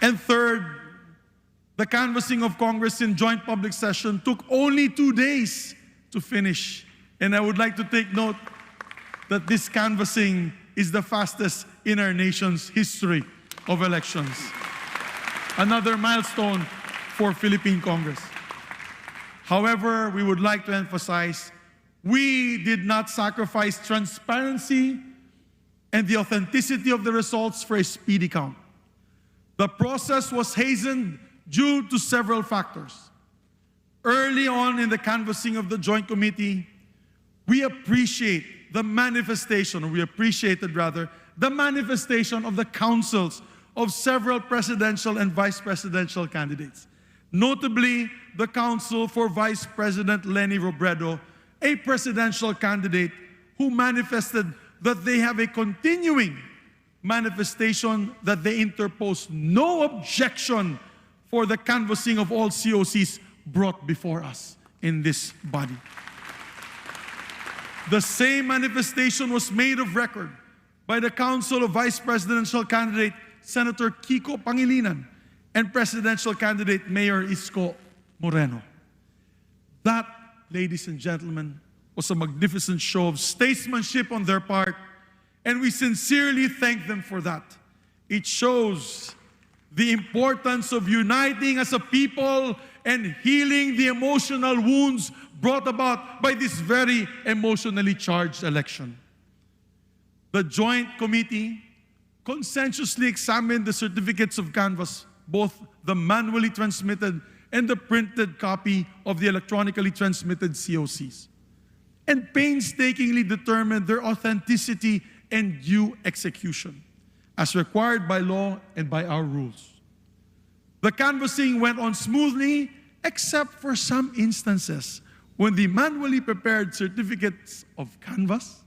And third, the canvassing of Congress in joint public session took only 2 days to finish. And I would like to take note that this canvassing is the fastest in our nation's history of elections. Another milestone for Philippine Congress. However, we would like to emphasize, we did not sacrifice transparency and the authenticity of the results for a speedy count. The process was hastened due to several factors. Early on in the canvassing of the Joint Committee, we appreciated the manifestation of the counsels of several presidential and vice presidential candidates. Notably, the counsel for Vice President Leni Robredo, a presidential candidate who manifested that they have a continuing manifestation that they interpose no objection for the canvassing of all COCs brought before us in this body. The same manifestation was made of record by the counsel of Vice Presidential candidate Senator Kiko Pangilinan and presidential candidate Mayor Isko Moreno. That, ladies and gentlemen, was a magnificent show of statesmanship on their part, and we sincerely thank them for that. It shows the importance of uniting as a people and healing the emotional wounds brought about by this very emotionally charged election. The Joint Committee consensuously examined the certificates of canvass, both the manually transmitted and the printed copy of the electronically transmitted COCs, and painstakingly determined their authenticity and due execution, as required by law and by our rules. The canvassing went on smoothly, except for some instances when the manually prepared certificates of canvass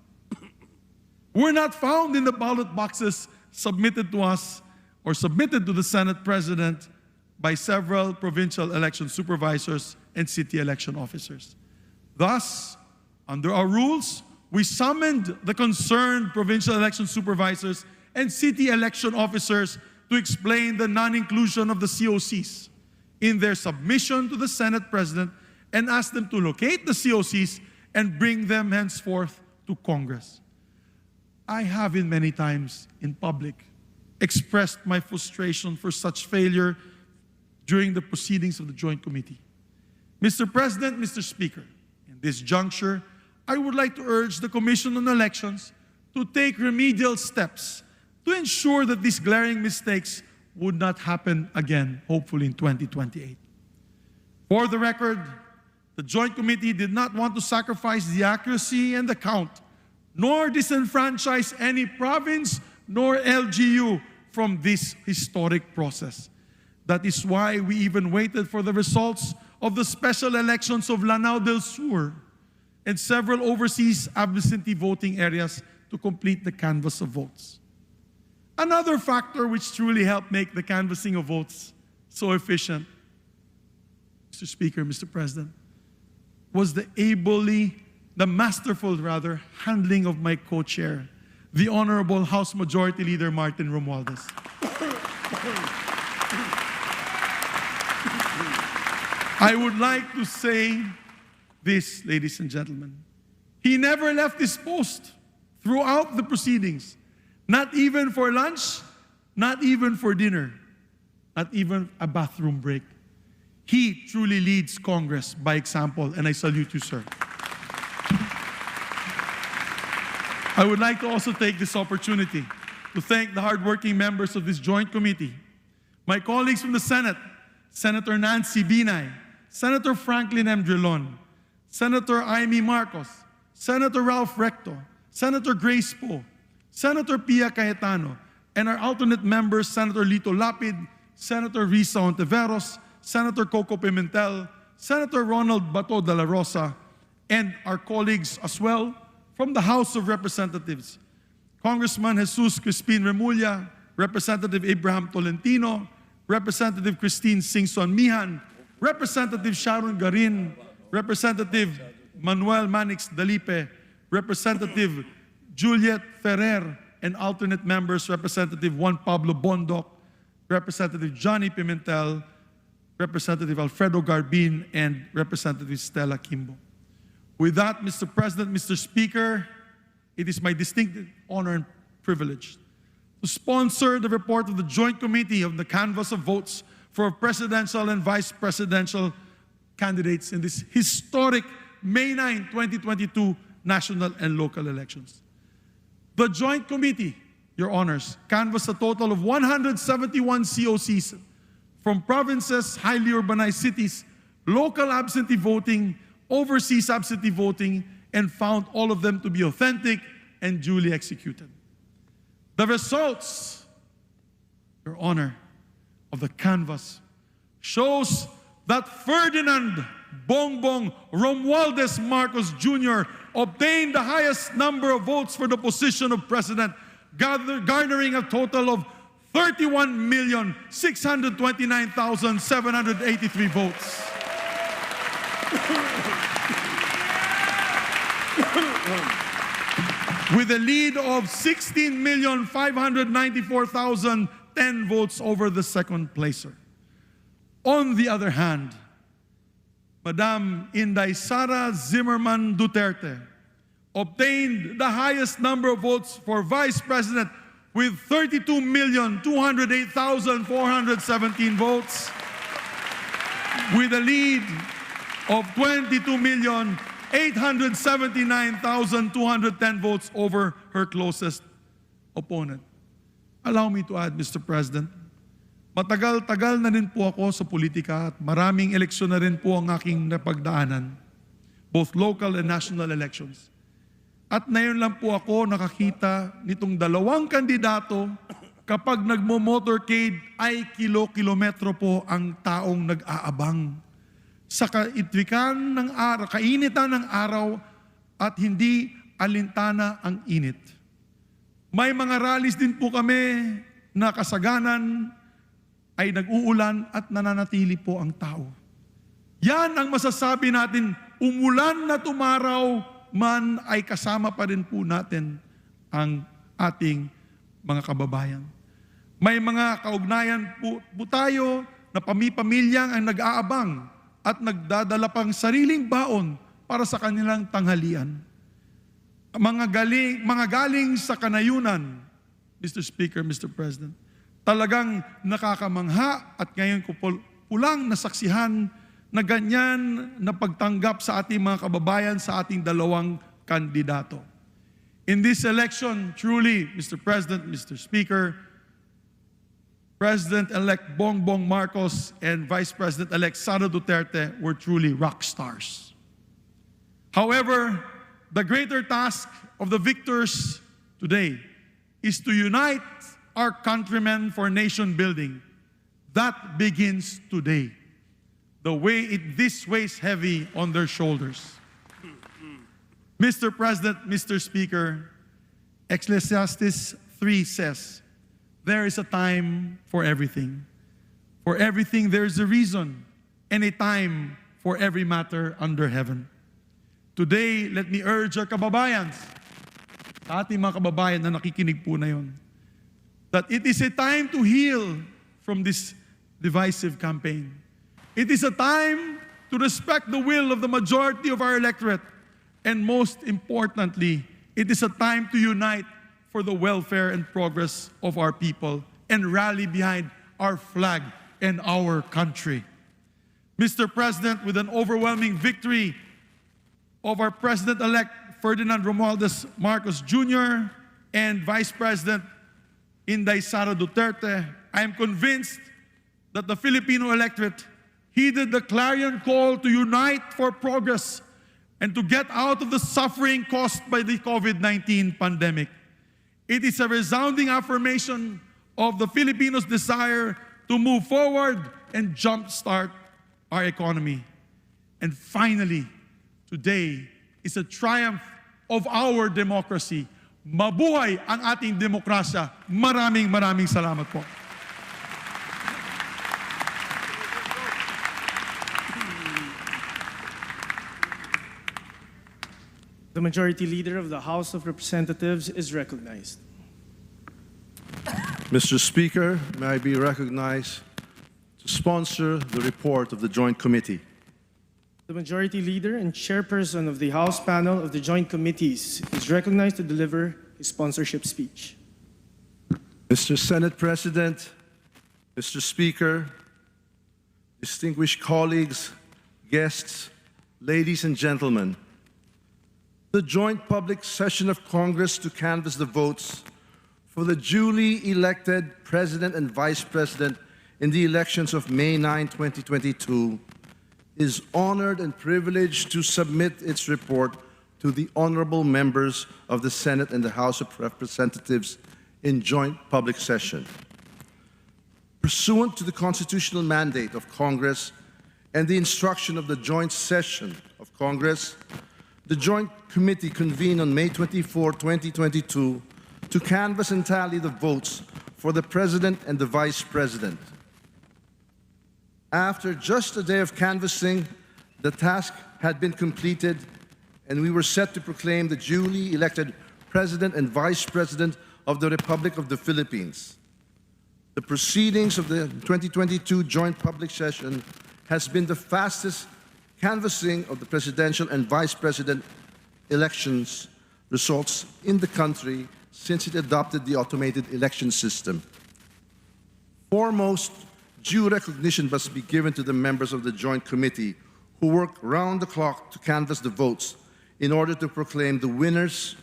were not found in the ballot boxes submitted to us or submitted to the Senate President by several provincial election supervisors and city election officers. Thus, under our rules, we summoned the concerned provincial election supervisors and city election officers to explain the non-inclusion of the COCs in their submission to the Senate President and asked them to locate the COCs and bring them henceforth to Congress. I have in many times in public expressed my frustration for such failure during the proceedings of the Joint Committee. Mr. President, Mr. Speaker, in this juncture, I would like to urge the Commission on Elections to take remedial steps to ensure that these glaring mistakes would not happen again, hopefully in 2028. For the record, the Joint Committee did not want to sacrifice the accuracy and the count, nor disenfranchise any province nor LGU from this historic process. That is why we even waited for the results of the special elections of Lanao del Sur and several overseas absentee voting areas to complete the canvass of votes. Another factor which truly helped make the canvassing of votes so efficient, Mr. Speaker, Mr. President, was the masterful handling of my co-chair, the Honorable House Majority Leader Martin Romualdez. I would like to say this, ladies and gentlemen. He never left his post throughout the proceedings, not even for lunch, not even for dinner, not even a bathroom break. He truly leads Congress by example, and I salute you, sir. I would like to also take this opportunity to thank the hardworking members of this joint committee, my colleagues from the Senate, Senator Nancy Binay, Senator Franklin M. Drilon, Senator Amy Marcos, Senator Ralph Recto, Senator Grace Poe, Senator Pia Cayetano, and our alternate members, Senator Lito Lapid, Senator Risa Ontiveros, Senator Coco Pimentel, Senator Ronald Bato de la Rosa, and our colleagues as well from the House of Representatives, Congressman Jesus Crispin Remulla, Representative Abraham Tolentino, Representative Christine Singson Mihan, Representative Sharon Garin, Representative Manuel Manix Dalipe, Representative Juliet Ferrer, and alternate members, Representative Juan Pablo Bondoc, Representative Johnny Pimentel, Representative Alfredo Garbin, and Representative Stella Kimbo. With that, Mr. President, Mr. Speaker, it is my distinct honor and privilege to sponsor the report of the Joint Committee of the Canvass of Votes for presidential and vice presidential candidates in this historic May 9, 2022 national and local elections. The Joint Committee, Your Honors, canvassed a total of 171 COCs from provinces, highly urbanized cities, local absentee voting, overseas absentee voting, and found all of them to be authentic and duly executed. The results, Your Honor, of the canvass shows that Ferdinand Bongbong Romualdez Marcos Jr. obtained the highest number of votes for the position of president, garnering a total of 31,629,783 votes. With a lead of 16,594,010 votes over the second placer. On the other hand, Madam Inday Sara Zimmerman Duterte obtained the highest number of votes for vice president with 32,208,417 votes, with a lead of 22,879,210 votes over her closest opponent. Allow me to add, Mr. President, matagal-tagal na rin po ako sa politika at maraming eleksyon na rin po ang aking napagdaanan, both local and national elections. At ngayon lang po ako nakakita nitong dalawang kandidato kapag nagmo-motorcade ay kilo-kilometro po ang taong nag-aabang. Sa kainitan ng araw at hindi alintana ang init. May mga rallies din po kami na kasaganan ay nag-uulan at nananatili po ang tao. Yan ang masasabi natin, umulan na tumaraw man ay kasama pa rin po natin ang ating mga kababayan. May mga kaugnayan po tayo na pamilya ang nag-aabang at nagdadala pang sariling baon para sa kanilang tanghalian. mga galing sa kanayunan, Mr. Speaker, Mr. President, talagang nakakamangha at ngayon ko pulang nasaksihan na ganyan na pagtanggap sa ating mga kababayan sa ating dalawang kandidato. In this election, truly, Mr. President, Mr. Speaker, President-elect Bongbong Marcos and Vice President-elect Sara Duterte were truly rock stars. However, the greater task of the victors today is to unite our countrymen for nation building. That begins today. This weighs heavy on their shoulders. Mr. President, Mr. Speaker, Ecclesiastes 3 says, there is a time for everything. For everything there is a reason, and a time for every matter under heaven. Today, let me urge our kababayans, ating mga kababayan na nakikinig po na yun, that it is a time to heal from this divisive campaign. It is a time to respect the will of the majority of our electorate. And most importantly, it is a time to unite for the welfare and progress of our people and rally behind our flag and our country. Mr. President, with an overwhelming victory of our President-elect Ferdinand Romualdez Marcos Jr. and Vice President Inday Sara Duterte, I am convinced that the Filipino electorate heeded the clarion call to unite for progress and to get out of the suffering caused by the COVID-19 pandemic. It is a resounding affirmation of the Filipinos' desire to move forward and jumpstart our economy. And finally, today is a triumph of our democracy. Mabuhay ang ating demokrasya. Maraming salamat po. The Majority Leader of the House of Representatives is recognized. Mr. Speaker, may I be recognized to sponsor the report of the Joint Committee. The Majority Leader and Chairperson of the House Panel of the Joint Committees is recognized to deliver his sponsorship speech. Mr. Senate President, Mr. Speaker, distinguished colleagues, guests, ladies and gentlemen, the joint public session of Congress to canvass the votes for the duly elected President and Vice President in the elections of May 9, 2022, is honored and privileged to submit its report to the honorable members of the Senate and the House of Representatives in joint public session. Pursuant to the constitutional mandate of Congress and the instruction of the joint session of Congress, the Joint Committee convened on May 24, 2022 to canvass and tally the votes for the President and the Vice President. After just a day of canvassing, the task had been completed and we were set to proclaim the duly elected President and Vice President of the Republic of the Philippines. The proceedings of the 2022 joint public session has been the fastest canvassing of the presidential and vice president elections results in the country since it adopted the automated election system. Foremost, due recognition must be given to the members of the Joint Committee who work round the clock to canvass the votes in order to proclaim the winners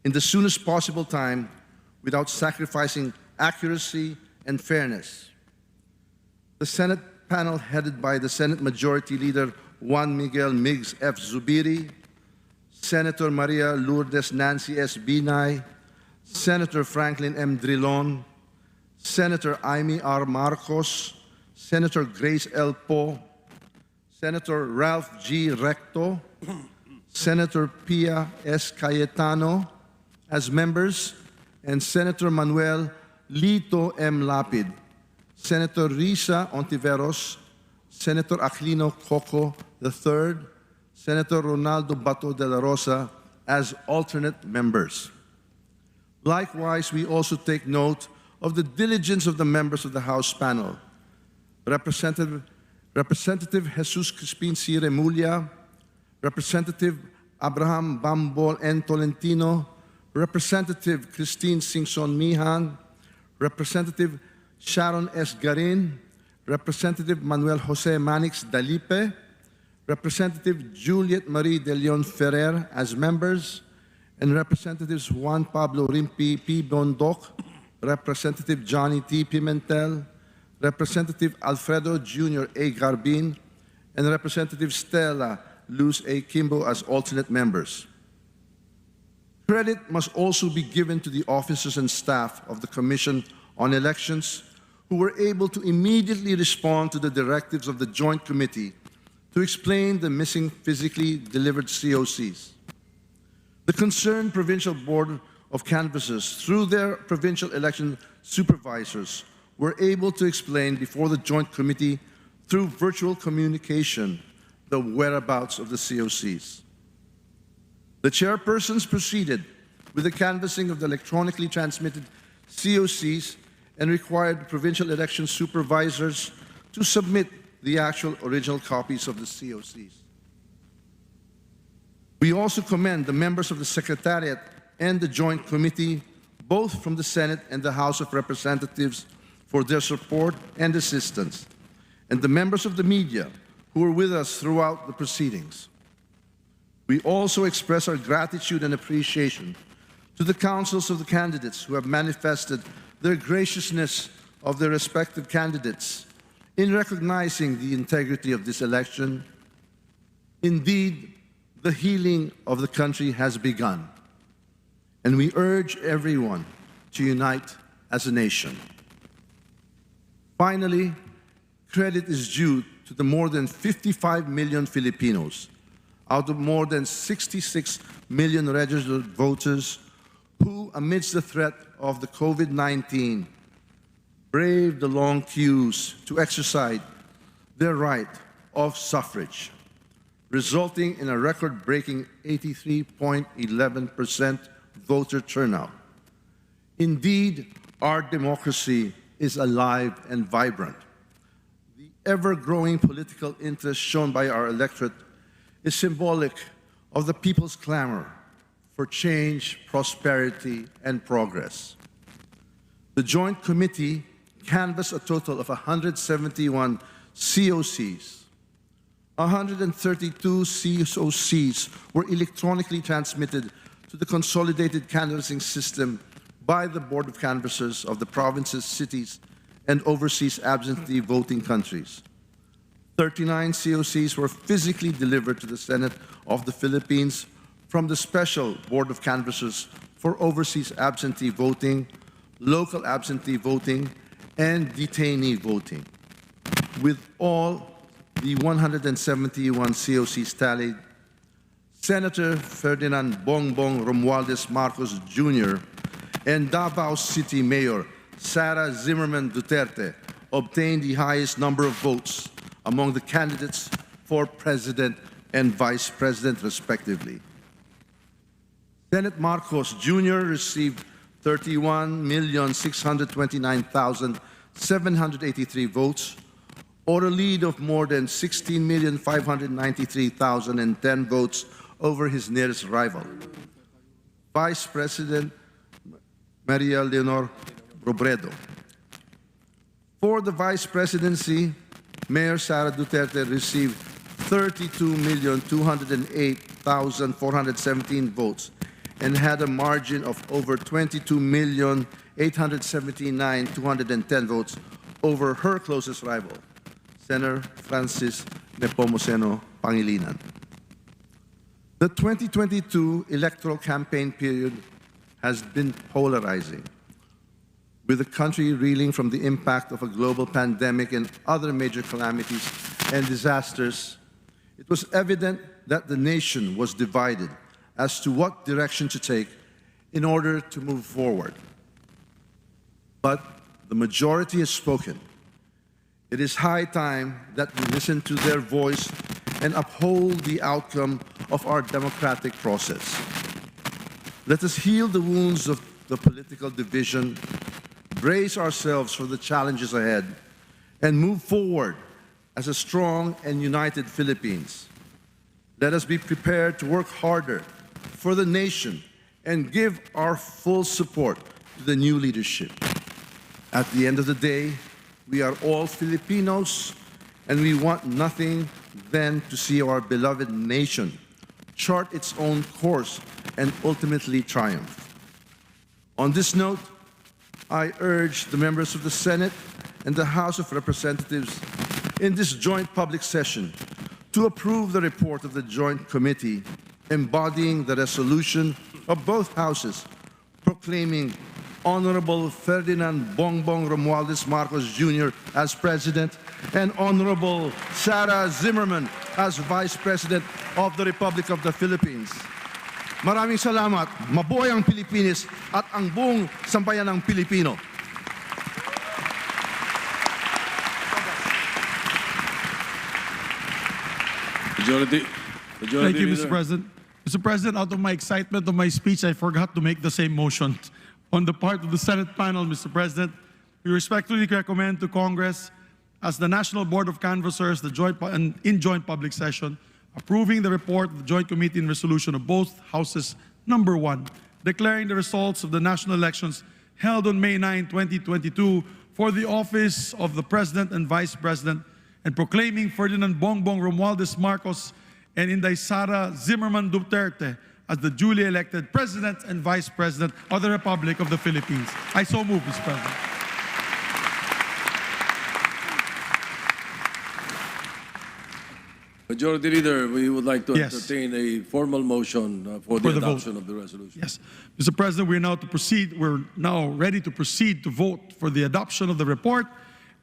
in the soonest possible time without sacrificing accuracy and fairness. The Senate panel headed by the Senate Majority Leader Juan Miguel Migs F. Zubiri, Senator Maria Lourdes Nancy S. Binay, Senator Franklin M. Drilon, Senator Amy R. Marcos, Senator Grace L. Poe, Senator Ralph G. Recto, Senator Pia S. Cayetano as members, and Senator Manuel Lito M. Lapid, Senator Risa Ontiveros, Senator Aquilino Coco III, Senator Ronaldo Bato de la Rosa as alternate members. Likewise, we also take note of the diligence of the members of the House panel. Representative Jesus Crispin C. Remulla, Representative Abraham Bambol N. Tolentino, Representative Christine Singson Mihan, Representative Sharon S. Garin, Representative Manuel Jose Manix Dalipe, Representative Juliet Marie de Leon Ferrer as members, and Representatives Juan Pablo Rimpi P. Bondoc, Representative Johnny T. Pimentel, Representative Alfredo Jr. A. Garbin, and Representative Stella Luz A. Kimbo as alternate members. Credit must also be given to the officers and staff of the Commission on Elections who were able to immediately respond to the directives of the Joint Committee to explain the missing physically delivered COCs. The concerned Provincial Board of Canvassers, through their provincial election supervisors, were able to explain before the Joint Committee through virtual communication the whereabouts of the COCs. The chairpersons proceeded with the canvassing of the electronically transmitted COCs and required provincial election supervisors to submit the actual original copies of the COCs. We also commend the members of the Secretariat and the Joint Committee, both from the Senate and the House of Representatives, for their support and assistance, and the members of the media who were with us throughout the proceedings. We also express our gratitude and appreciation to the councils of the candidates who have manifested their graciousness of their respective candidates in recognizing the integrity of this election. Indeed, the healing of the country has begun, and we urge everyone to unite as a nation. Finally, credit is due to the more than 55 million Filipinos out of more than 66 million registered voters who, amidst the threat of the COVID-19, braved the long queues to exercise their right of suffrage, resulting in a record-breaking 83.11% voter turnout. Indeed, our democracy is alive and vibrant. The ever-growing political interest shown by our electorate is symbolic of the people's clamor for change, prosperity, and progress. The Joint Committee canvassed a total of 171 COCs. 132 COCs were electronically transmitted to the consolidated canvassing system by the Board of Canvassers of the provinces, cities, and overseas absentee voting countries. 39 COCs were physically delivered to the Senate of the Philippines from the Special Board of Canvassers for overseas absentee voting, local absentee voting, and detainee voting. With all the 171 COCs tallied, Senator Ferdinand Bongbong Romualdez Marcos Jr. and Davao City Mayor Sara Zimmerman Duterte obtained the highest number of votes among the candidates for President and Vice President, respectively. Senate Marcos Jr. received 31,629,783 votes, or a lead of more than 16,593,010 votes over his nearest rival, Vice President Maria Leonor Robredo. For the Vice Presidency, Mayor Sara Duterte received 32,208,417 votes and had a margin of over 22,879,210 votes over her closest rival, Senator Francis Nepomuceno Pangilinan. The 2022 electoral campaign period has been polarizing, with the country reeling from the impact of a global pandemic and other major calamities and disasters. It was evident that the nation was divided as to what direction to take in order to move forward. But the majority has spoken. It is high time that we listen to their voice and uphold the outcome of our democratic process. Let us heal the wounds of the political division, brace ourselves for the challenges ahead, and move forward as a strong and united Philippines. Let us be prepared to work harder for the nation and give our full support to the new leadership. At the end of the day, we are all Filipinos, and we want nothing than to see our beloved nation chart its own course and ultimately triumph. On this note, I urge the members of the Senate and the House of Representatives in this joint public session to approve the report of the Joint Committee embodying the resolution of both houses proclaiming Honorable Ferdinand Bongbong Romualdez Marcos Jr. as President and Honorable Sara Zimmerman as Vice President of the Republic of the Philippines. Maraming salamat, mabuhay ang Pilipinas at ang buong sambayanang Pilipino. Majority Thank you, Leader. Mr. President. Mr. President, out of my excitement of my speech, I forgot to make the same motion. On the part of the Senate panel, Mr. President, we respectfully recommend to Congress, as the National Board of Canvassers, in joint public session, approving the report of the Joint Committee and resolution of both Houses, number 1, declaring the results of the national elections held on May 9, 2022 for the office of the President and Vice President, and proclaiming Ferdinand Bongbong Romualdez Marcos and Inday Sara Zimmerman Duterte as the duly elected President and Vice President of the Republic of the Philippines. I so move, Mr. President. Majority Leader, we would like to Yes. entertain a formal motion for the adoption of the resolution. Yes. Mr. President, we're now ready to proceed to vote for the adoption of the report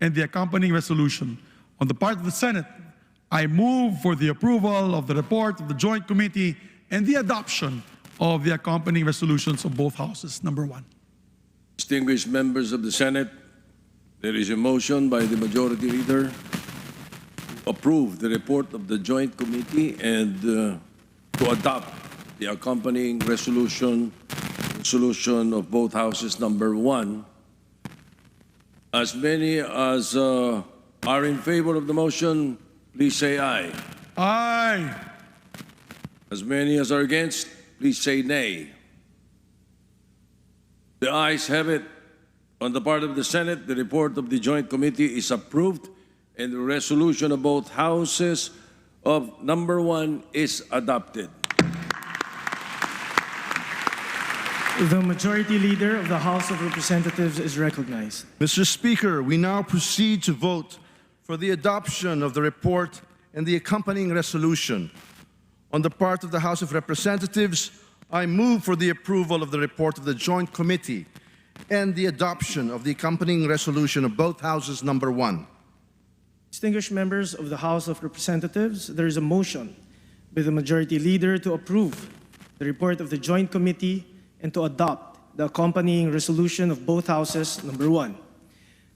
and the accompanying resolution. On the part of the Senate, I move for the approval of the report of the Joint Committee and the adoption of the accompanying resolutions of both houses. Number 1. Distinguished members of the Senate, there is a motion by the Majority Leader to approve the report of the Joint Committee and to adopt the accompanying resolution of both houses. Number 1. As many as are in favor of the motion, please say aye. Aye. As many as are against, please say nay. The ayes have it. On the part of the Senate, the report of the Joint Committee is approved and the resolution of both houses of number 1 is adopted. The Majority Leader of the House of Representatives is recognized. Mr. Speaker, we now proceed to vote for the adoption of the report and the accompanying resolution. On the part of the House of Representatives, I move for the approval of the report of the Joint Committee and the adoption of the accompanying resolution of both houses. Number 1. Distinguished members of the House of Representatives, there is a motion by the Majority Leader to approve the report of the Joint Committee and to adopt the accompanying resolution of both houses. Number 1.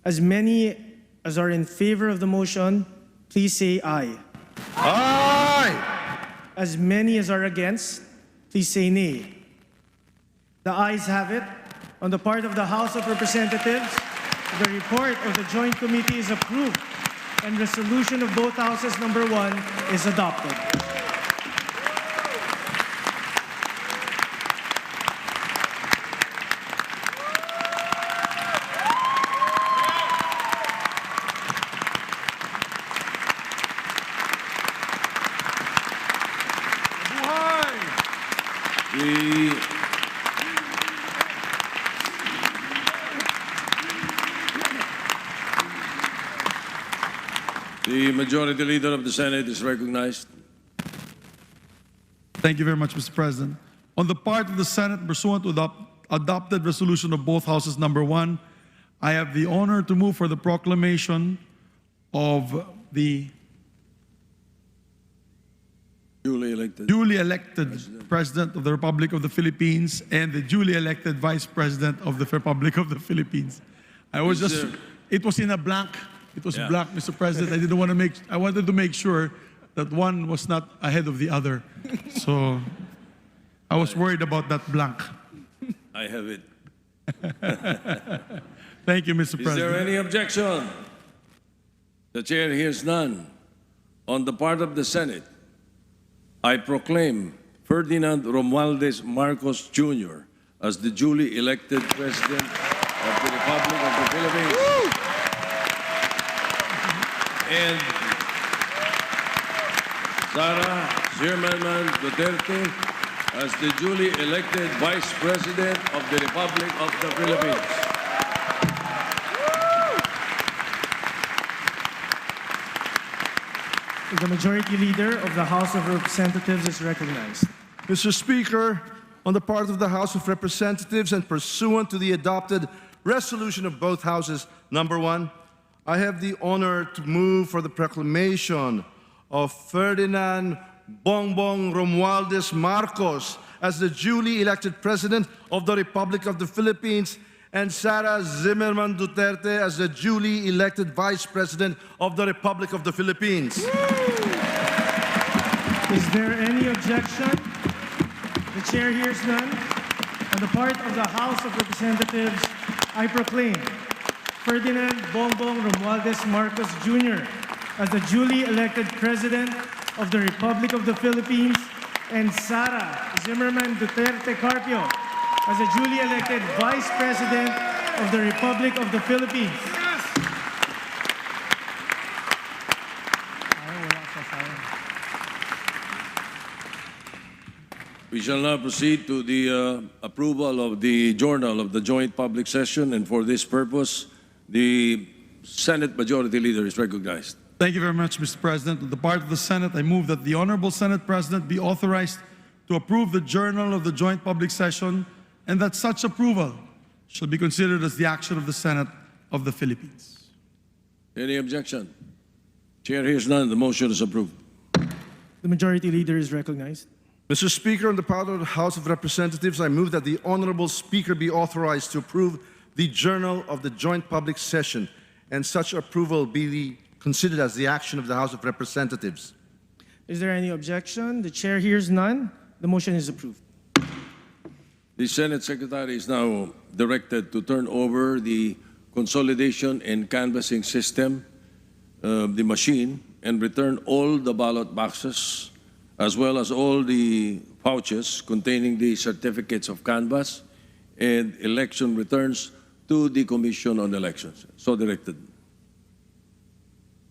As many as are in favor of the motion, please say aye. Aye! As many as are against, please say nay. The ayes have it. On the part of the House of Representatives, the report of the Joint Committee is approved and resolution of both houses number 1 is adopted. The Majority Leader of the Senate is recognized. Thank you very much, Mr. President. On the part of the Senate, pursuant to the adopted resolution of both houses, number 1, I have the honor to move for the proclamation of the Duly elected. duly elected President of the Republic of the Philippines and the duly elected Vice President of the Republic of the Philippines. It was in a blank. It was blank, Mr. President. I wanted to make sure that one was not ahead of the other. So I was worried about that blank. I have it. Thank you, Mr. Is President. there any objection? The chair hears none. On the part of the Senate, I proclaim Ferdinand Romualdez Marcos Jr. as the duly elected President of the Republic of the Philippines. And Sara Zimmerman Duterte as the duly elected Vice President of the Republic of the Philippines. The Majority Leader of the House of Representatives is recognized. Mr. Speaker, on the part of the House of Representatives and pursuant to the adopted resolution of both houses, number 1, I have the honor to move for the proclamation of Ferdinand Bongbong Romualdez Marcos as the duly elected President of the Republic of the Philippines and Sara Zimmerman Duterte as the duly elected Vice President of the Republic of the Philippines. Is there any objection? The chair hears none. On the part of the House of Representatives, I proclaim Ferdinand Bongbong Romualdez Marcos Jr. as the duly elected President of the Republic of the Philippines and Sara Zimmerman Duterte Carpio as the duly elected Vice President of the Republic of the Philippines. We shall now proceed to the approval of the Journal of the Joint Public Session, and for this purpose, the Senate Majority Leader is recognized. Thank you very much, Mr. President. On the part of the Senate, I move that the Honorable Senate President be authorized to approve the Journal of the Joint Public Session and that such approval shall be considered as the action of the Senate of the Philippines. Any objection? Chair hears none. The motion is approved. The Majority Leader is recognized. Mr. Speaker, on the part of the House of Representatives, I move that the Honorable Speaker be authorized to approve the Journal of the Joint Public Session and such approval be considered as the action of the House of Representatives. Is there any objection? The chair hears none. The motion is approved. The Senate Secretary is now directed to turn over the consolidation and canvassing system, the machine, and return all the ballot boxes, as well as all the pouches containing the certificates of canvass and election returns to the Commission on Elections. So directed.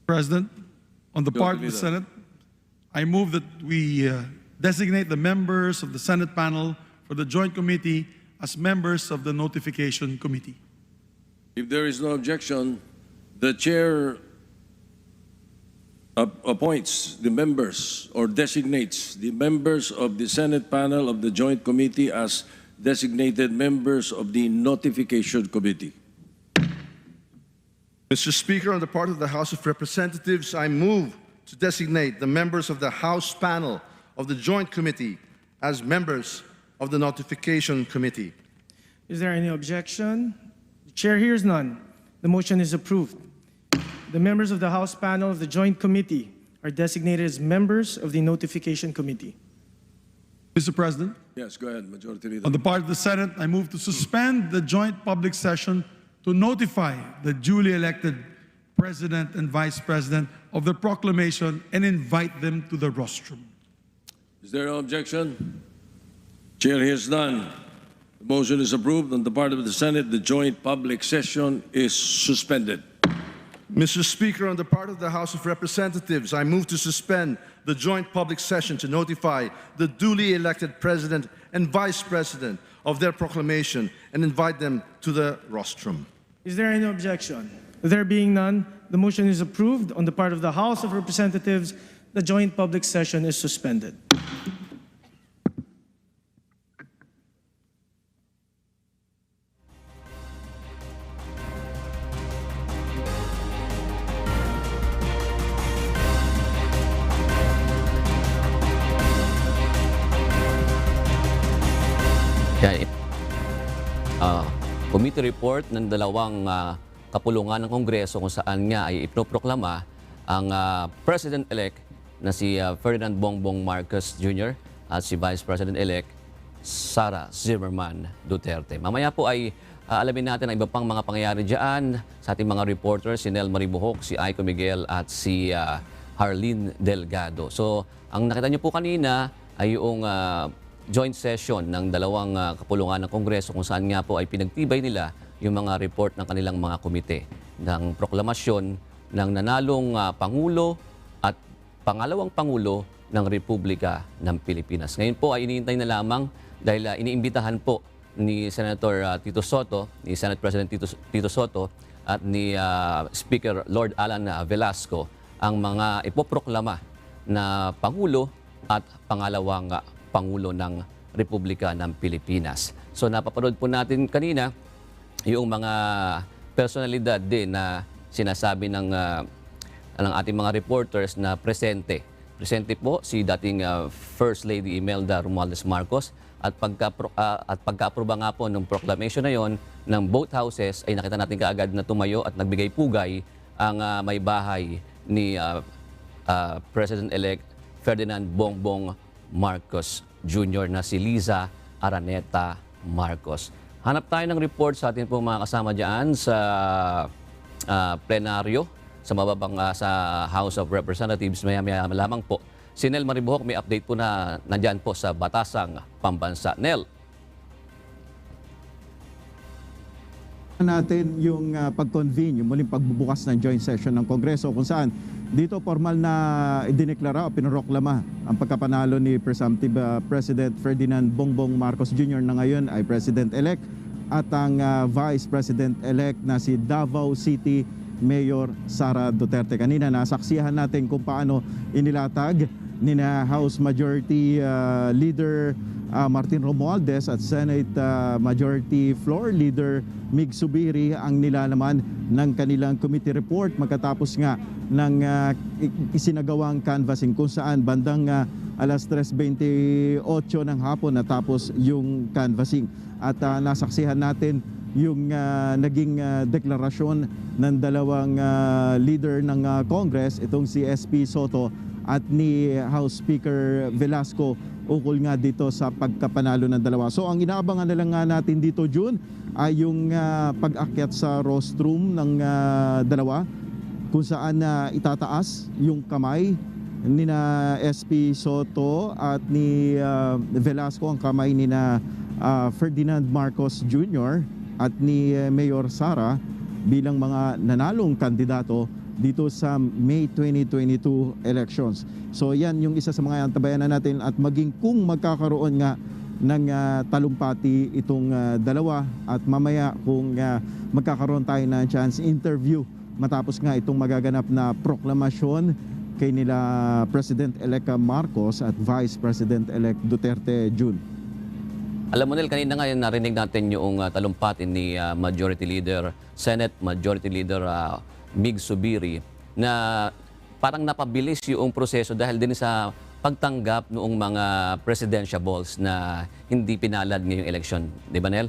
President, on the part of the Leader. Senate, I move that we designate the members of the Senate panel for the Joint Committee as members of the Notification Committee. If there is no objection, the Chair appoints the members or designates the members of the Senate panel of the Joint Committee as designated members of the Notification Committee. Mr. Speaker, on the part of the House of Representatives, I move to designate the members of the House panel of the Joint Committee as members of the Notification Committee. Is there any objection? The chair hears none. The motion is approved. The members of the House panel of the Joint Committee are designated as members of the Notification Committee. Mr. President, Yes, go ahead, Majority Leader. on the part of the Senate, I move to suspend the joint public session to notify the duly elected President and Vice President of the proclamation and invite them to the rostrum. Is there no objection? Chair hears none. The motion is approved. On the part of the Senate, the joint public session is suspended. Mr. Speaker, on the part of the House of Representatives, I move to suspend the joint public session to notify the duly elected President and Vice President of their proclamation and invite them to the rostrum. Is there any objection? There being none, the motion is approved. On the part of the House of Representatives, the joint public session is suspended. Yan. Committee report ng dalawang kapulungan ng Kongreso kung saan nga ay ipinoproklama ang President-elect na si Ferdinand Bongbong Marcos Jr. at si Vice President-elect Sara Zimmerman Duterte. Mamaya po ay alamin natin ang iba pang mga pangyayari dyan sa ating mga reporters, si Nel Maribuhok, si Aiko Miguel at si Harleen Delgado. So, ang nakita niyo po kanina ay yung joint session ng dalawang kapulungan ng Kongreso kung saan nga po ay pinagtibay nila yung mga report ng kanilang mga komite ng proklamasyon ng nanalong Pangulo at pangalawang Pangulo ng Republika ng Pilipinas. Ngayon po ay iniintay na lamang dahil iniimbitahan po ni Senator Tito Soto, ni Senate President Tito Soto at ni Speaker Lord Alan Velasco ang mga ipoproklama na Pangulo at pangalawang Pangulo ng Republika ng Pilipinas. So napapanood po natin kanina yung mga personalidad din na sinasabi ng ating mga reporters na presente. Presente po si dating First Lady Imelda Romualdez Marcos at pagka-aproba nga po ng proclamation na yon ng both houses ay nakita natin kaagad na tumayo at nagbigay pugay ang may bahay ni President-elect Ferdinand Bongbong Marcos Jr. na si Liza Araneta Marcos. Hanap tayo ng report sa ating pong mga kasama dyan sa plenaryo sa House of Representatives. Maya-maya lamang po. Si Nel Maribuhok may update po na nandyan po sa Batasang Pambansa. Nel. Natin yung pag-convene, yung muling pagbubukas ng joint session ng Kongreso kung saan dito formal na idineklara o pinroklama ang pagkapanalo ni Presumptive President Ferdinand Bongbong Marcos Jr. na ngayon ay President-elect at ang Vice President-elect na si Davao City Mayor Sara Duterte. Kanina nasaksihan natin kung paano inilatag ni House Majority Leader Martin Romualdez at Senate Majority Floor Leader Mig Subiri ang nilalaman ng kanilang committee report magkatapos nga ng isinagawang canvassing kung saan bandang alas 3:28 ng hapon natapos yung canvassing at nasaksihan natin yung naging deklarasyon ng dalawang leader ng Congress, itong si SP Soto at ni House Speaker Velasco ukol nga dito sa pagkapanalo ng dalawa. So ang inaabangan na lang nga natin dito, June, ay yung pag-akyat sa rostrum ng dalawa kung saan itataas yung kamay ni na SP Soto at ni Velasco, ang kamay ni na Ferdinand Marcos Jr. at ni Mayor Sara bilang mga nanalong kandidato dito sa May 2022 elections. So yan yung isa sa mga antabayanan natin at maging kung magkakaroon nga ng talumpati itong dalawa at mamaya kung magkakaroon tayo ng chance interview matapos nga itong magaganap na proklamasyon kay nila President-elect Marcos at Vice President-elect Duterte June. Alam mo Nel, kanina nga narinig natin yung talumpati ni Majority Leader, Senate Majority Leader Mig Subiri na parang napabilis yung proseso dahil din sa pagtanggap noong mga presidentiables na hindi pinalad ngayong election. Di ba, Nel?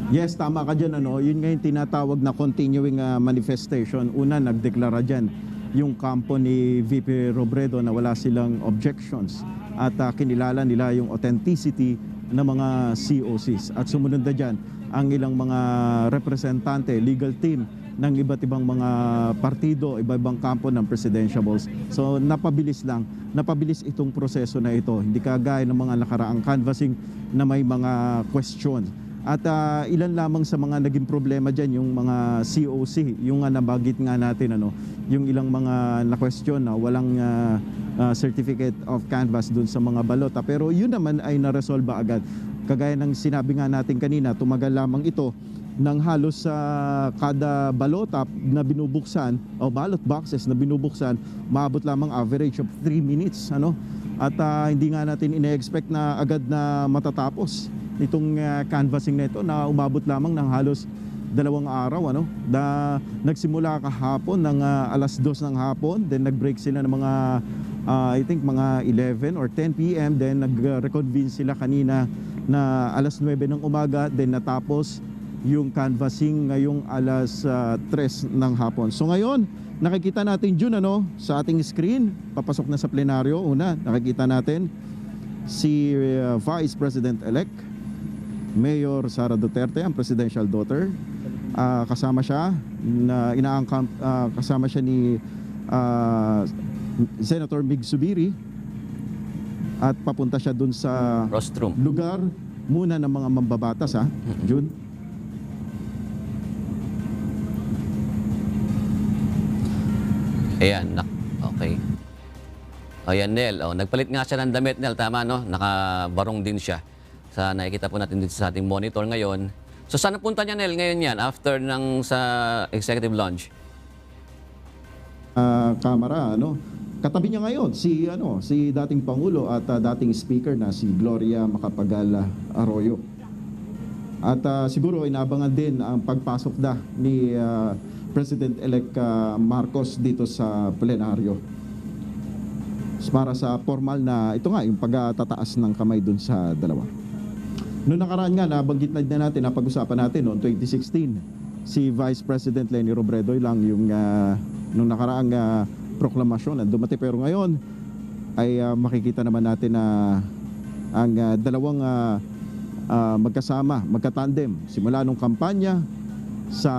Yes, tama ka dyan. Yun nga yung tinatawag na continuing manifestation. Una, nagdeklara dyan yung kampo ni VP Robredo na wala silang objections at kinilala nila yung authenticity ng mga COCs. At sumunod na dyan ang ilang mga representante, legal team ng iba't ibang mga partido, iba-ibang kampo ng presidentiables. So napabilis itong proseso na ito. Hindi kagaya ng mga nakaraang canvassing na may mga question. At ilan lamang sa mga naging problema dyan, yung mga COC, yung nabagit nga natin, yung ilang mga na-question na walang certificate of canvass dun sa mga balota. Pero yun naman ay na-resolve agad. Kagaya ng sinabi nga natin kanina, tumagal lamang ito ng halos sa kada balota na binubuksan o ballot boxes na binubuksan, maabot lamang average of 3 minutes. At hindi nga natin ine-expect na agad na matatapos itong canvassing na ito na umabot lamang ng halos 2 araw. Nagsimula kahapon ng alas 2 ng hapon, then nag-break sila ng mga I think mga 11 or 10 p.m. Then nag-reconvene sila kanina na alas 9 ng umaga, then natapos yung canvassing ngayong alas 3 ng hapon. So ngayon, nakikita natin June sa ating screen, papasok na sa plenaryo. Una, nakikita natin si Vice President-elect Mayor Sara Duterte, ang presidential daughter. Kasama siya ni Senator Mig Zubiri at papunta siya dun sa Rostrum. lugar muna ng mga mambabatas, ha, June. Ayan, okay. Ayan, Nel. Oh, nagpalit nga siya ng damit, Nel. Tama, no? Nakabarong din siya. Nakikita po natin dito sa ating monitor ngayon. So, saan punta niya, Nel, ngayon yan after sa executive lounge? Kamara, ano? Katabi niya ngayon si dating Pangulo at dating Speaker na si Gloria Macapagal Arroyo. At siguro inaabangan din ang pagpasok ni President-elect Marcos dito sa plenaryo. Para sa formal na, ito nga, yung pagtataas ng kamay dun sa dalawa. Noong nakaraan nga, nabanggit na natin, napag-usapan natin noong 2016, si Vice President Leni Robredo lang yung noong nakaraang proklamasyon na dumating. Pero ngayon ay makikita naman natin na ang dalawang magkasama, magkatandem simula nung kampanya sa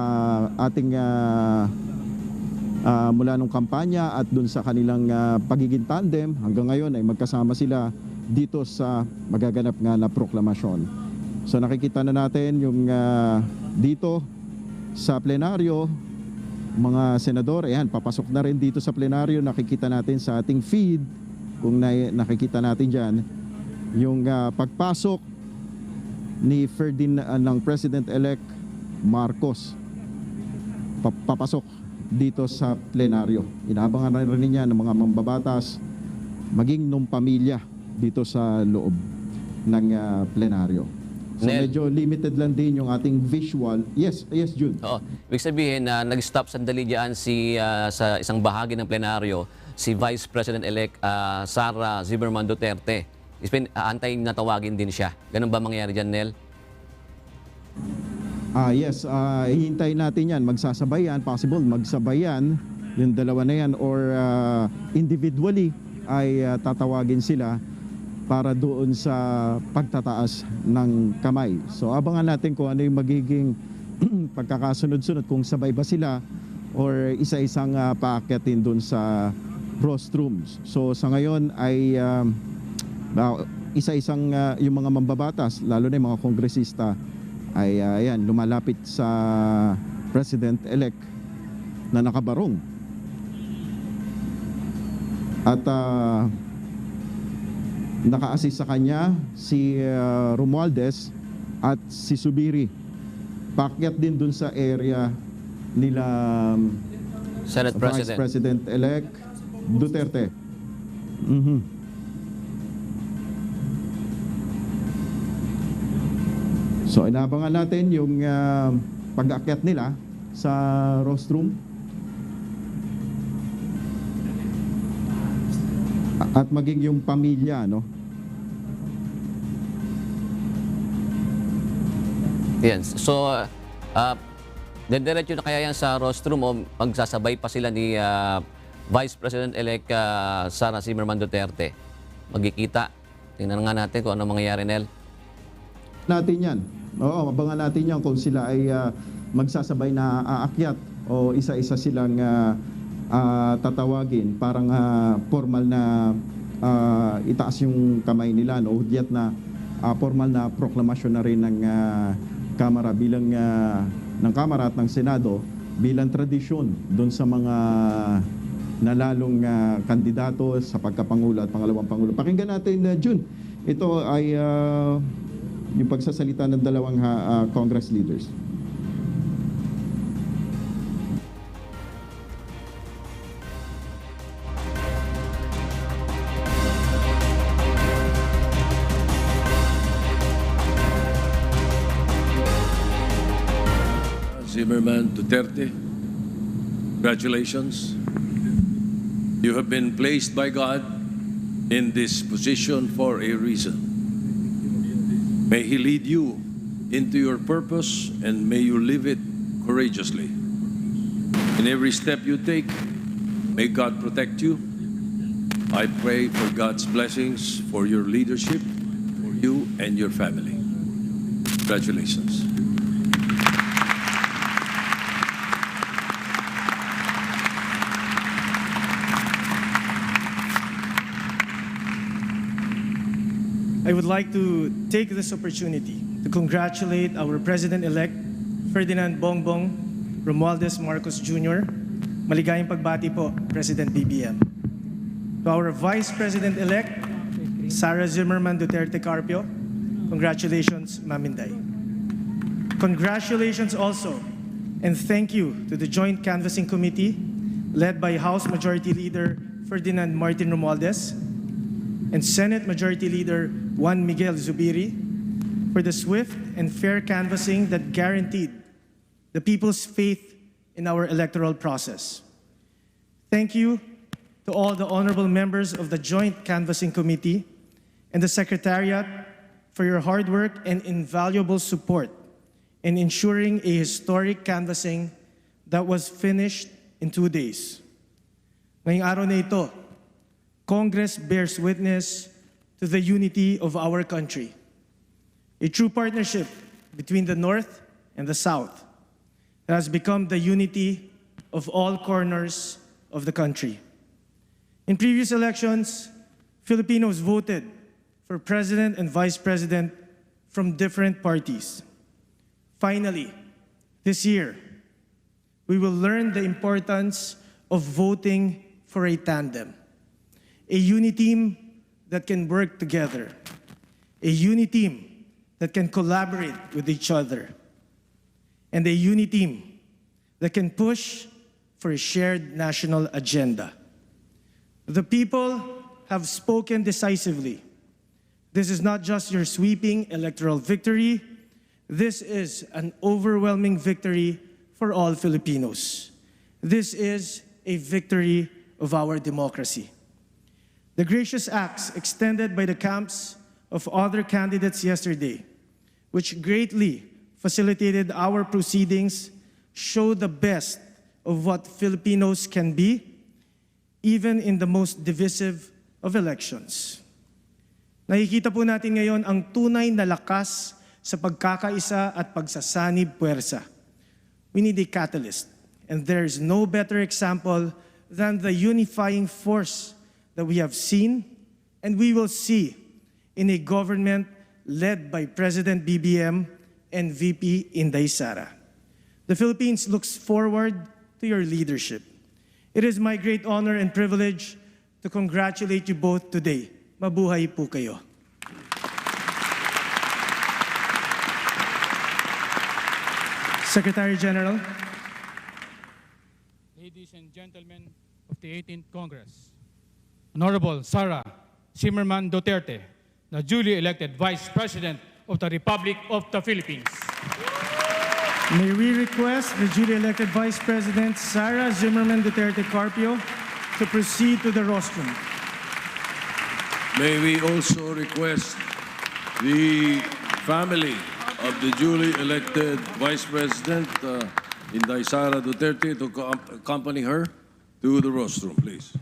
ating mula nung kampanya at dun sa kanilang pagiging tandem hanggang ngayon ay magkasama sila dito sa magaganap nga na proklamasyon. So nakikita na natin yung dito sa plenaryo, mga senador, ayan, papasok na rin dito sa plenaryo. Nakikita natin sa ating feed, kung nakikita natin dyan, yung pagpasok ni ng President-elect Marcos. Papasok dito sa plenaryo. Inaabangan na rin niya ng mga mambabatas, maging nung pamilya dito sa loob ng plenaryo. So Nel, medyo limited lang din yung ating visual. Yes, Jude. Oo. Ibig sabihin na nag-stop sandali diyan sa isang bahagi ng plenaryo si Vice President-elect Sara Zimmerman Duterte. Antayin na tawagin din siya. Ganun ba mangyayari diyan, Nel? Yes, hihintayin natin yan. Magsasabayan, possible magsabayan yung dalawa na yan or individually ay tatawagin sila para doon sa pagtataas ng kamay. So abangan natin kung ano yung magiging pagkakasunod-sunod, kung sabay ba sila or isa-isang paakyatin doon sa rostrums. So sa ngayon ay isa-isang yung mga mambabatas, lalo na yung mga kongresista, ay ayan, lumalapit sa President-elect na nakabarong. At naka-assist sa kanya si Romualdez at si Zubiri. Paakyat din dun sa area nila Senate Vice President. President-elect Duterte. So inaabangan natin yung pag-aakyat nila sa rostrum at maging yung pamilya, no? Yan. So, diretso na kaya yan sa rostrum o magsasabay pa sila ni Vice President-elect Sara Zimmerman Duterte? Magkikita. Tingnan nga natin kung ano mangyayari, Nel. Natin yan. Oo, abangan natin yan kung sila ay magsasabay na aakyat o isa-isa silang tatawagin. Parang formal na itaas yung kamay nila, no? Hudyat na formal na proklamasyon na rin ng Kamara bilang ng Kamara at ng Senado bilang tradisyon doon sa mga nalalong kandidato sa pagkapangulo at pangalawang pangulo. Pakinggan natin, June. Ito ay yung pagsasalita ng dalawang Congress leaders. Zimmerman Duterte, congratulations. You have been placed by God in this position for a reason. May He lead you into your purpose and may you live it courageously. In every step you take, may God protect you. I pray for God's blessings for your leadership, for you and your family. Congratulations. I would like to take this opportunity to congratulate our President-elect, Ferdinand Bongbong Romualdez Marcos Jr. Maligayang pagbati po, President BBM. To our Vice President-elect, Sara Zimmerman Duterte Carpio, congratulations, Ma'am Inday. Congratulations also, and thank you to the Joint Canvassing Committee led by House Majority Leader Ferdinand Martin Romualdez and Senate Majority Leader Juan Miguel Zubiri for the swift and fair canvassing that guaranteed the people's faith in our electoral process. Thank you to all the honorable members of the Joint Canvassing Committee and the Secretariat for your hard work and invaluable support in ensuring a historic canvassing that was finished in 2 days. Ngayong araw na ito, Congress bears witness to the unity of our country, a true partnership between the North and the South that has become the unity of all corners of the country. In previous elections, Filipinos voted for president and vice president from different parties. Finally, this year, we will learn the importance of voting for a tandem, a uni-team that can work together, a uni-team that can collaborate with each other, and a uni-team that can push for a shared national agenda. The people have spoken decisively. This is not just your sweeping electoral victory. This is an overwhelming victory for all Filipinos. This is a victory of our democracy. The gracious acts extended by the camps of other candidates yesterday, which greatly facilitated our proceedings, show the best of what Filipinos can be, even in the most divisive of elections. Nakikita po natin ngayon ang tunay na lakas sa pagkakaisa at pagsasanib puwersa. We need a catalyst, and there is no better example than the unifying force that we have seen and we will see in a government led by President BBM and VP Inday Sara. The Philippines looks forward to your leadership. It is my great honor and privilege to congratulate you both today. Mabuhay po kayo. Secretary General. Ladies and gentlemen of the 18th Congress, Honorable Sara Zimmerman Duterte, the duly elected Vice President of the Republic of the Philippines. May we request the duly elected Vice President Sara Zimmerman Duterte Carpio to proceed to the rostrum. May we also request the family of the duly elected Vice President Inday Sara Duterte to accompany her to the rostrum, please.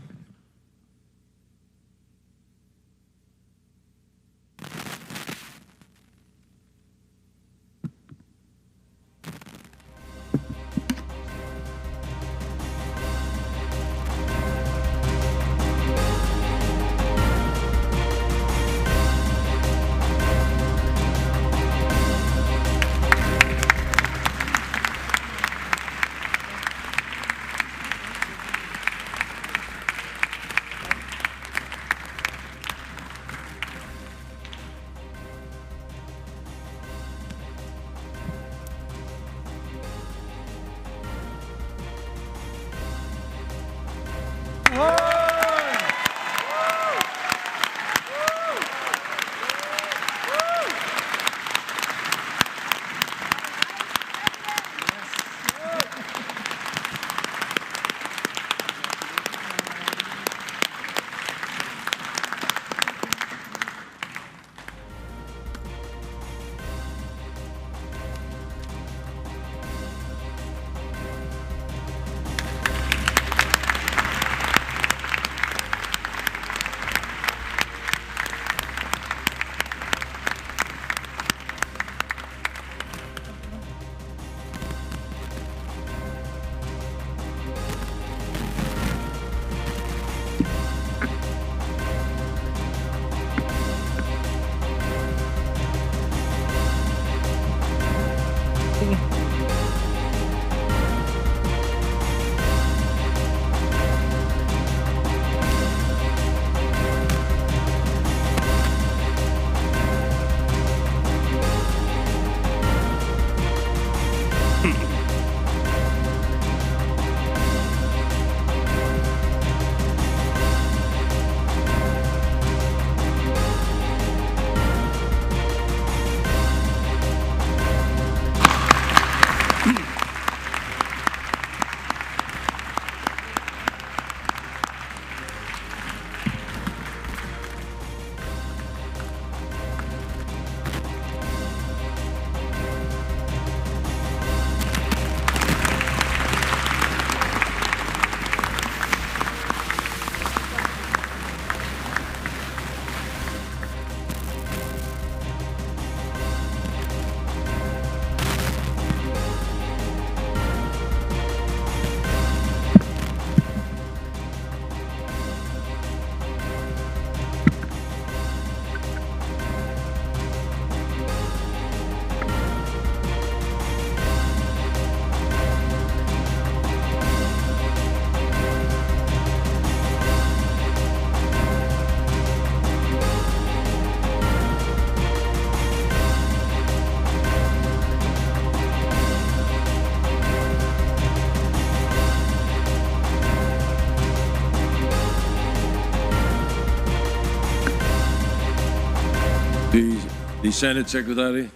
The Senate Secretary.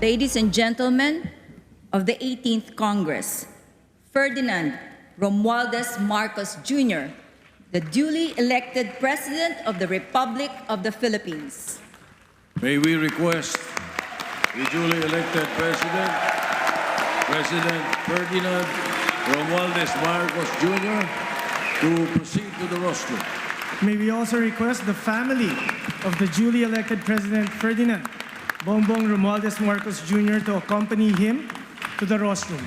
Ladies and gentlemen of the 18th Congress, Ferdinand Romualdez Marcos Jr., the duly elected President of the Republic of the Philippines. May we request the duly elected President, President Ferdinand Romualdez Marcos Jr., to proceed to the rostrum. May we also request the family of the duly elected President Ferdinand Bongbong Romualdez Marcos Jr. to accompany him to the rostrum.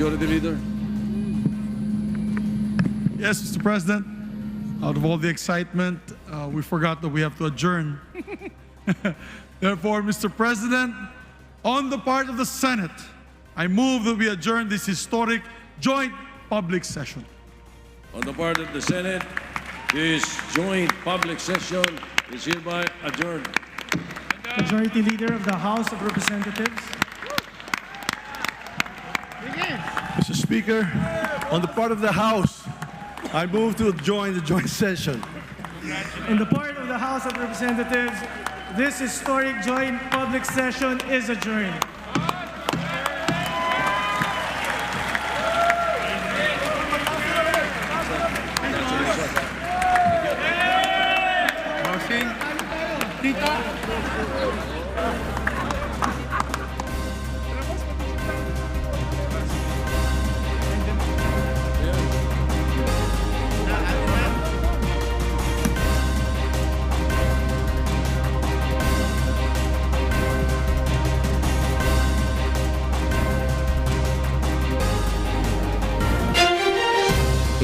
Majority Leader. Yes, Mr. President. Out of all the excitement, we forgot that we have to adjourn. Therefore, Mr. President, on the part of the Senate, I move that we adjourn this historic joint public session. On the part of the Senate, this joint public session is hereby adjourned. Majority Leader of the House of Representatives. Mr. Speaker, on the part of the House, I move to join the joint session. On the part of the House of Representatives, this historic joint public session is adjourned.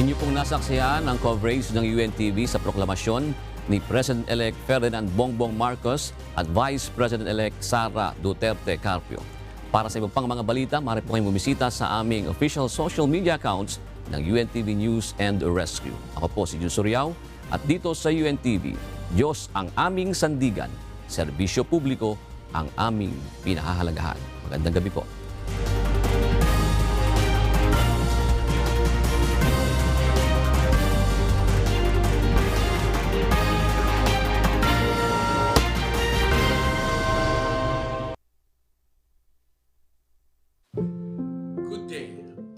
Inyo pong nasaksihan ang coverage ng UNTV sa proklamasyon ni President-elect Ferdinand Bongbong Marcos at Vice President-elect Sara Duterte Carpio. Para sa iba pang mga balita, maaari po kayong bumisita sa aming official social media accounts ng UNTV News and Rescue. Ako po si Jun Suriao at dito sa UNTV, Diyos ang aming sandigan, serbisyo publiko ang aming pinahahalagahan. Magandang gabi po. Good day.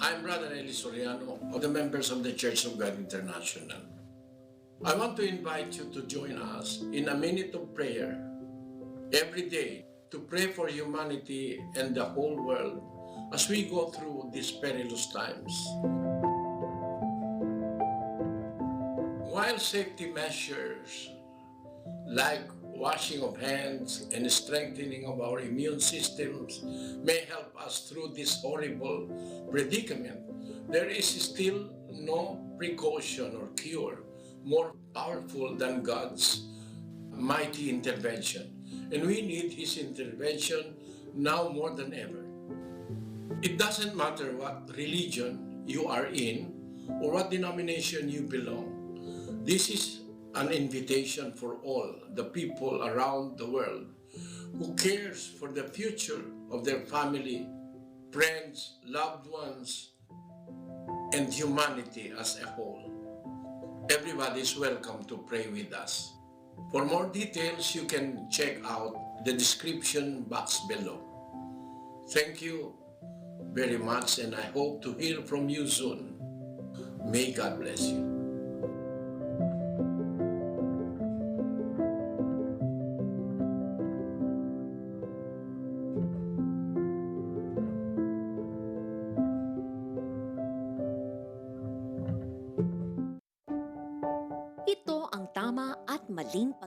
I'm Brother Eli Soriano of the members of the Church of God International. I want to invite you to join us in a minute of prayer every day to pray for humanity and the whole world as we go through these perilous times. While safety measures like washing of hands and strengthening of our immune systems may help us through this horrible predicament, there is still no precaution or cure more powerful than God's mighty intervention. And we need His intervention now more than ever. It doesn't matter what religion you are in or what denomination you belong. This is an invitation for all the people around the world who cares for the future of their family, friends, loved ones, and humanity as a whole. Everybody is welcome to pray with us. For more details, you can check out the description box below. Thank you very much, and I hope to hear from you soon. May God bless you. Ito ang tama at maling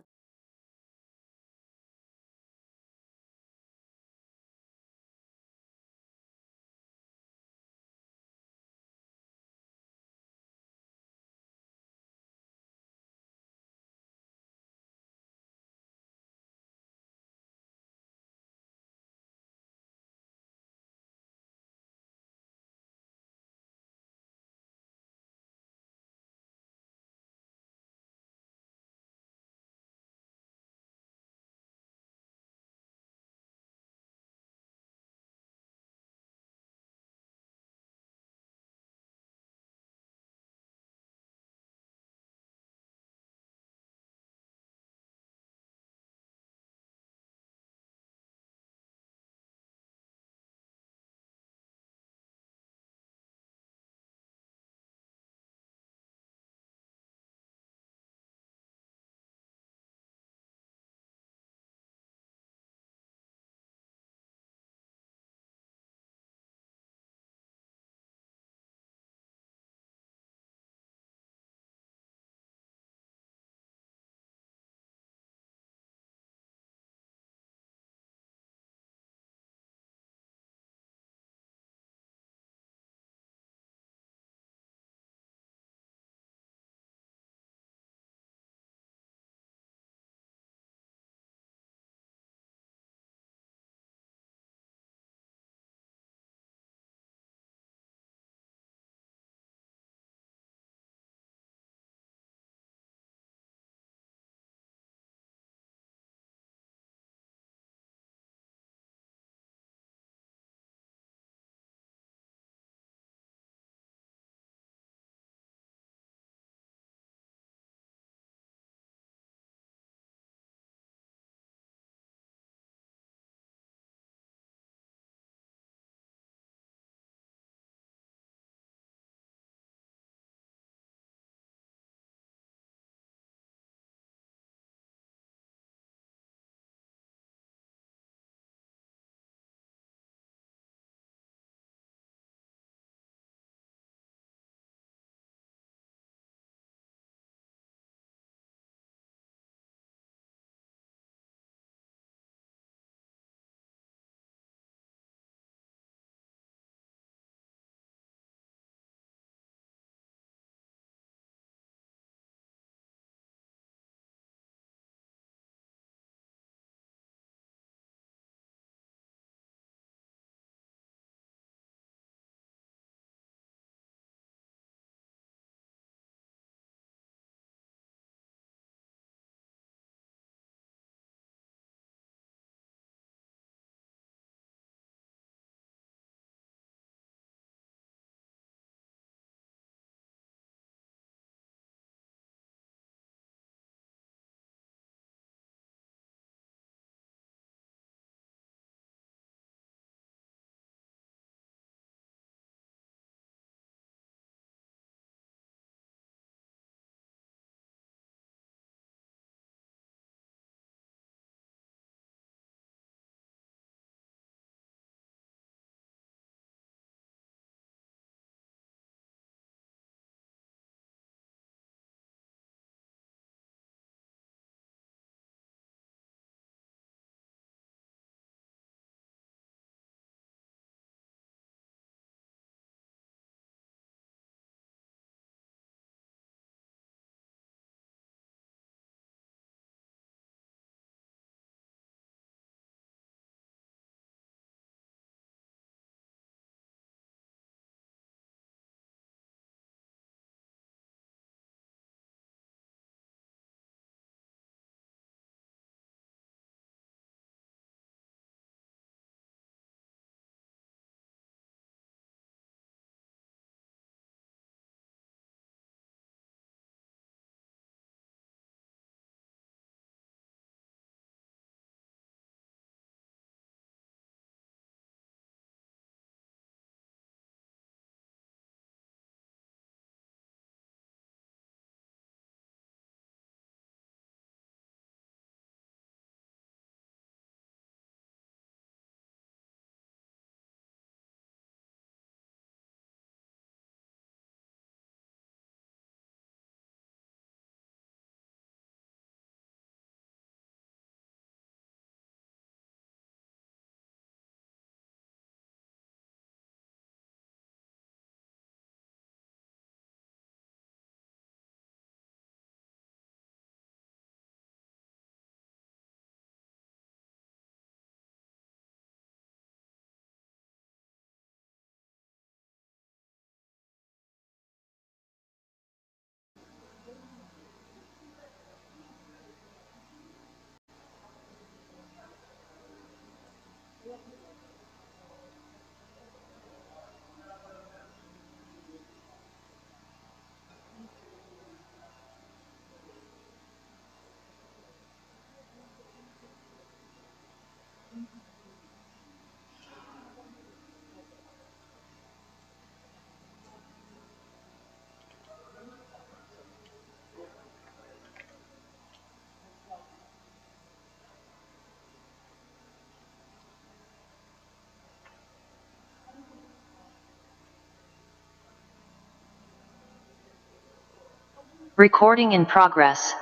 Recording in progress.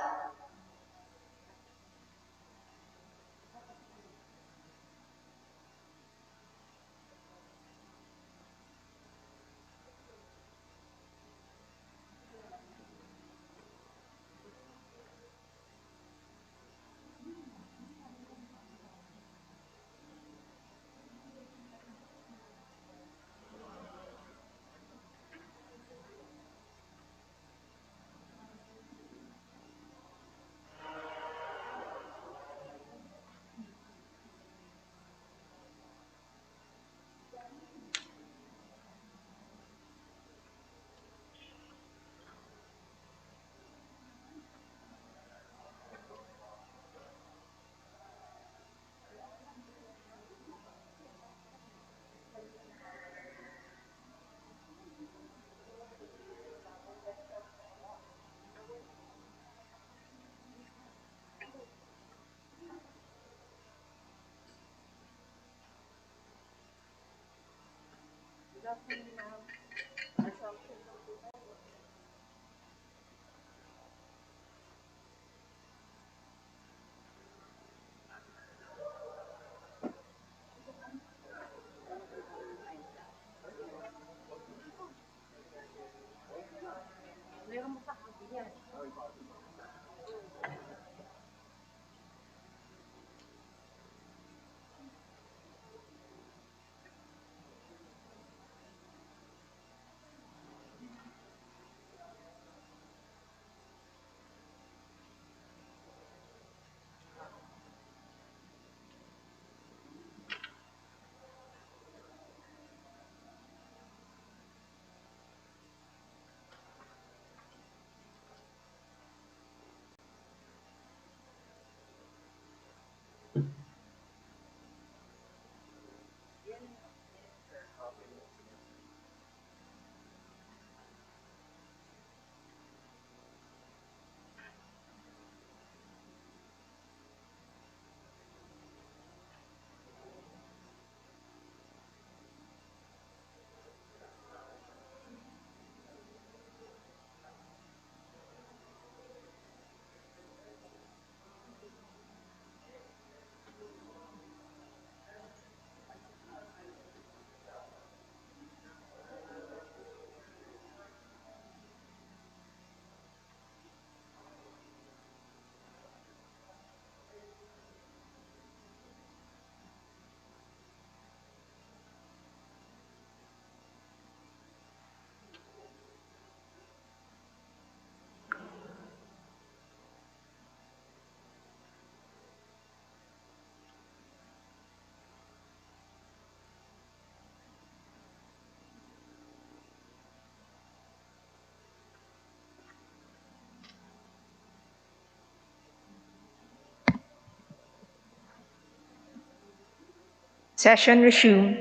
Session resumed.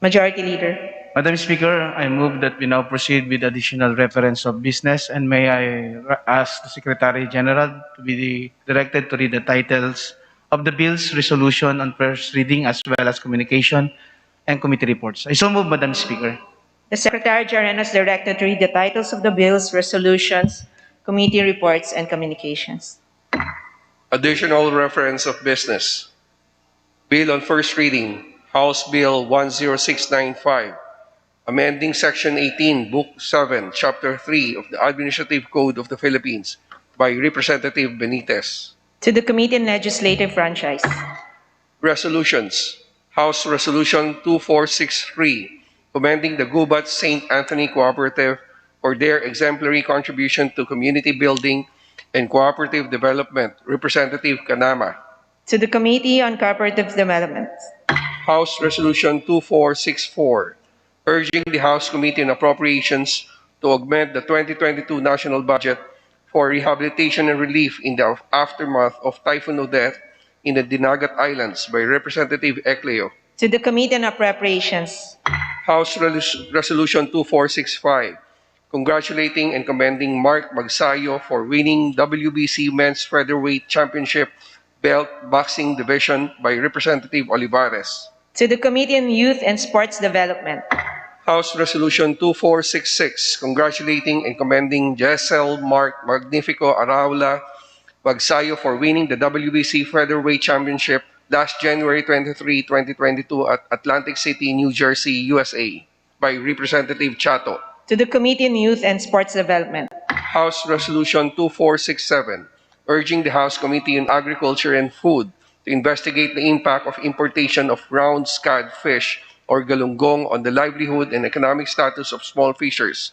Majority Leader. Madam Speaker, I move that we now proceed with additional reference of business, and may I ask the Secretary General to be directed to read the titles of the bills, resolution on first reading, as well as communication and committee reports. I so move, Madam Speaker. The Secretary General is directed to read the titles of the bills, resolutions, committee reports, and communications. Additional reference of business. Bill on first reading, House Bill 10695, amending Section 18, Book 7, Chapter 3 of the Administrative Code of the Philippines by Representative Benitez. To the Committee on Legislative Franchise. Resolutions. House Resolution 2463, commending the Gubat St. Anthony Cooperative for their exemplary contribution to community building and cooperative development. Representative Kanama. To the Committee on Cooperative Development. House Resolution 2464, urging the House Committee on Appropriations to augment the 2022 national budget for rehabilitation and relief in the aftermath of Typhoon Odette in the Dinagat Islands by Representative Ecleo. To the Committee on Appropriations. House Resolution 2465, congratulating and commending Mark Magsayo for winning WBC Men's Featherweight Championship Belt Boxing Division by Representative Olivares. To the Committee on Youth and Sports Development. House Resolution 2466, congratulating and commending Jessel Mark Magnifico Araula Bagsayo for winning the WBC Featherweight Championship last January 23, 2022 at Atlantic City, New Jersey, USA by Representative Chato. To the Committee on Youth and Sports Development. House Resolution 2467, urging the House Committee on Agriculture and Food to investigate the impact of importation of round scad fish or galunggong on the livelihood and economic status of small fishers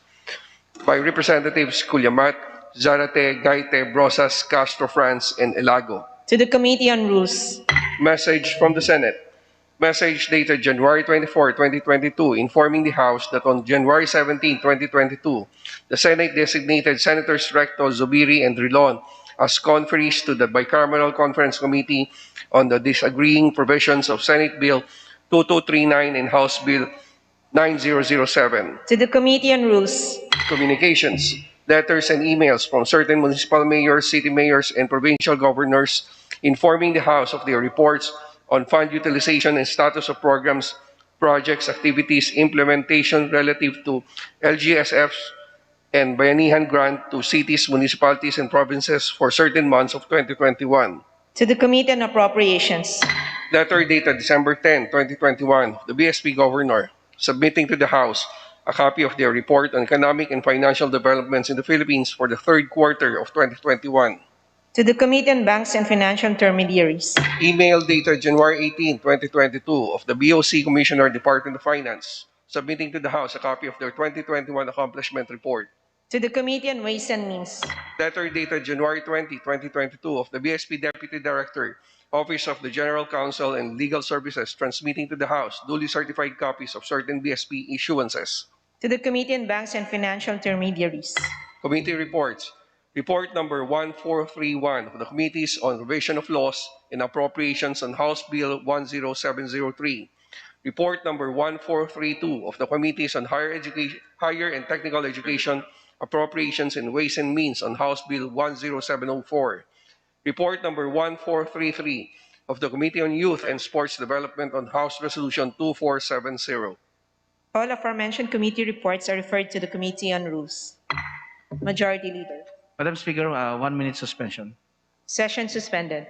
by Representatives Culiamat, Zarate, Gaite, Brosas, Castro France, and Elago. To the Committee on Rules. Message from the Senate. Message dated January 24, 2022, informing the House that on January 17, 2022, the Senate designated Senators Recto, Zubiri, and Rilon as conferees to the Bicameral Conference Committee on the disagreeing provisions of Senate Bill 2239 and House Bill 9007. To the Committee on Rules. Communications, letters, and emails from certain municipal mayors, city mayors, and provincial governors informing the House of their reports on fund utilization and status of programs, projects, activities, implementation relative to LGSFs and Bayanihan grant to cities, municipalities, and provinces for certain months of 2021. To the Committee on Appropriations. Letter dated December 10, 2021, the BSP Governor, submitting to the House a copy of their report on economic and financial developments in the Philippines for the third quarter of 2021. To the Committee on Banks and Financial Intermediaries. Email dated January 18, 2022 of the BOC Commissioner, Department of Finance, submitting to the House a copy of their 2021 accomplishment report. To the Committee on Ways and Means. Letter dated January 20, 2022 of the BSP Deputy Director, Office of the General Counsel and Legal Services, transmitting to the House duly certified copies of certain BSP issuances. To the Committee on Banks and Financial Intermediaries. Committee reports. Report number 1431 of the Committees on Revision of Laws and Appropriations on House Bill 10703. Report number 1432 of the Committees on Higher and Technical Education, Appropriations and Ways and Means on House Bill 10704. Report number 1433 of the Committee on Youth and Sports Development on House Resolution 2470. All aforementioned committee reports are referred to the Committee on Rules. Majority Leader. Madam Speaker, 1 minute suspension. Session suspended.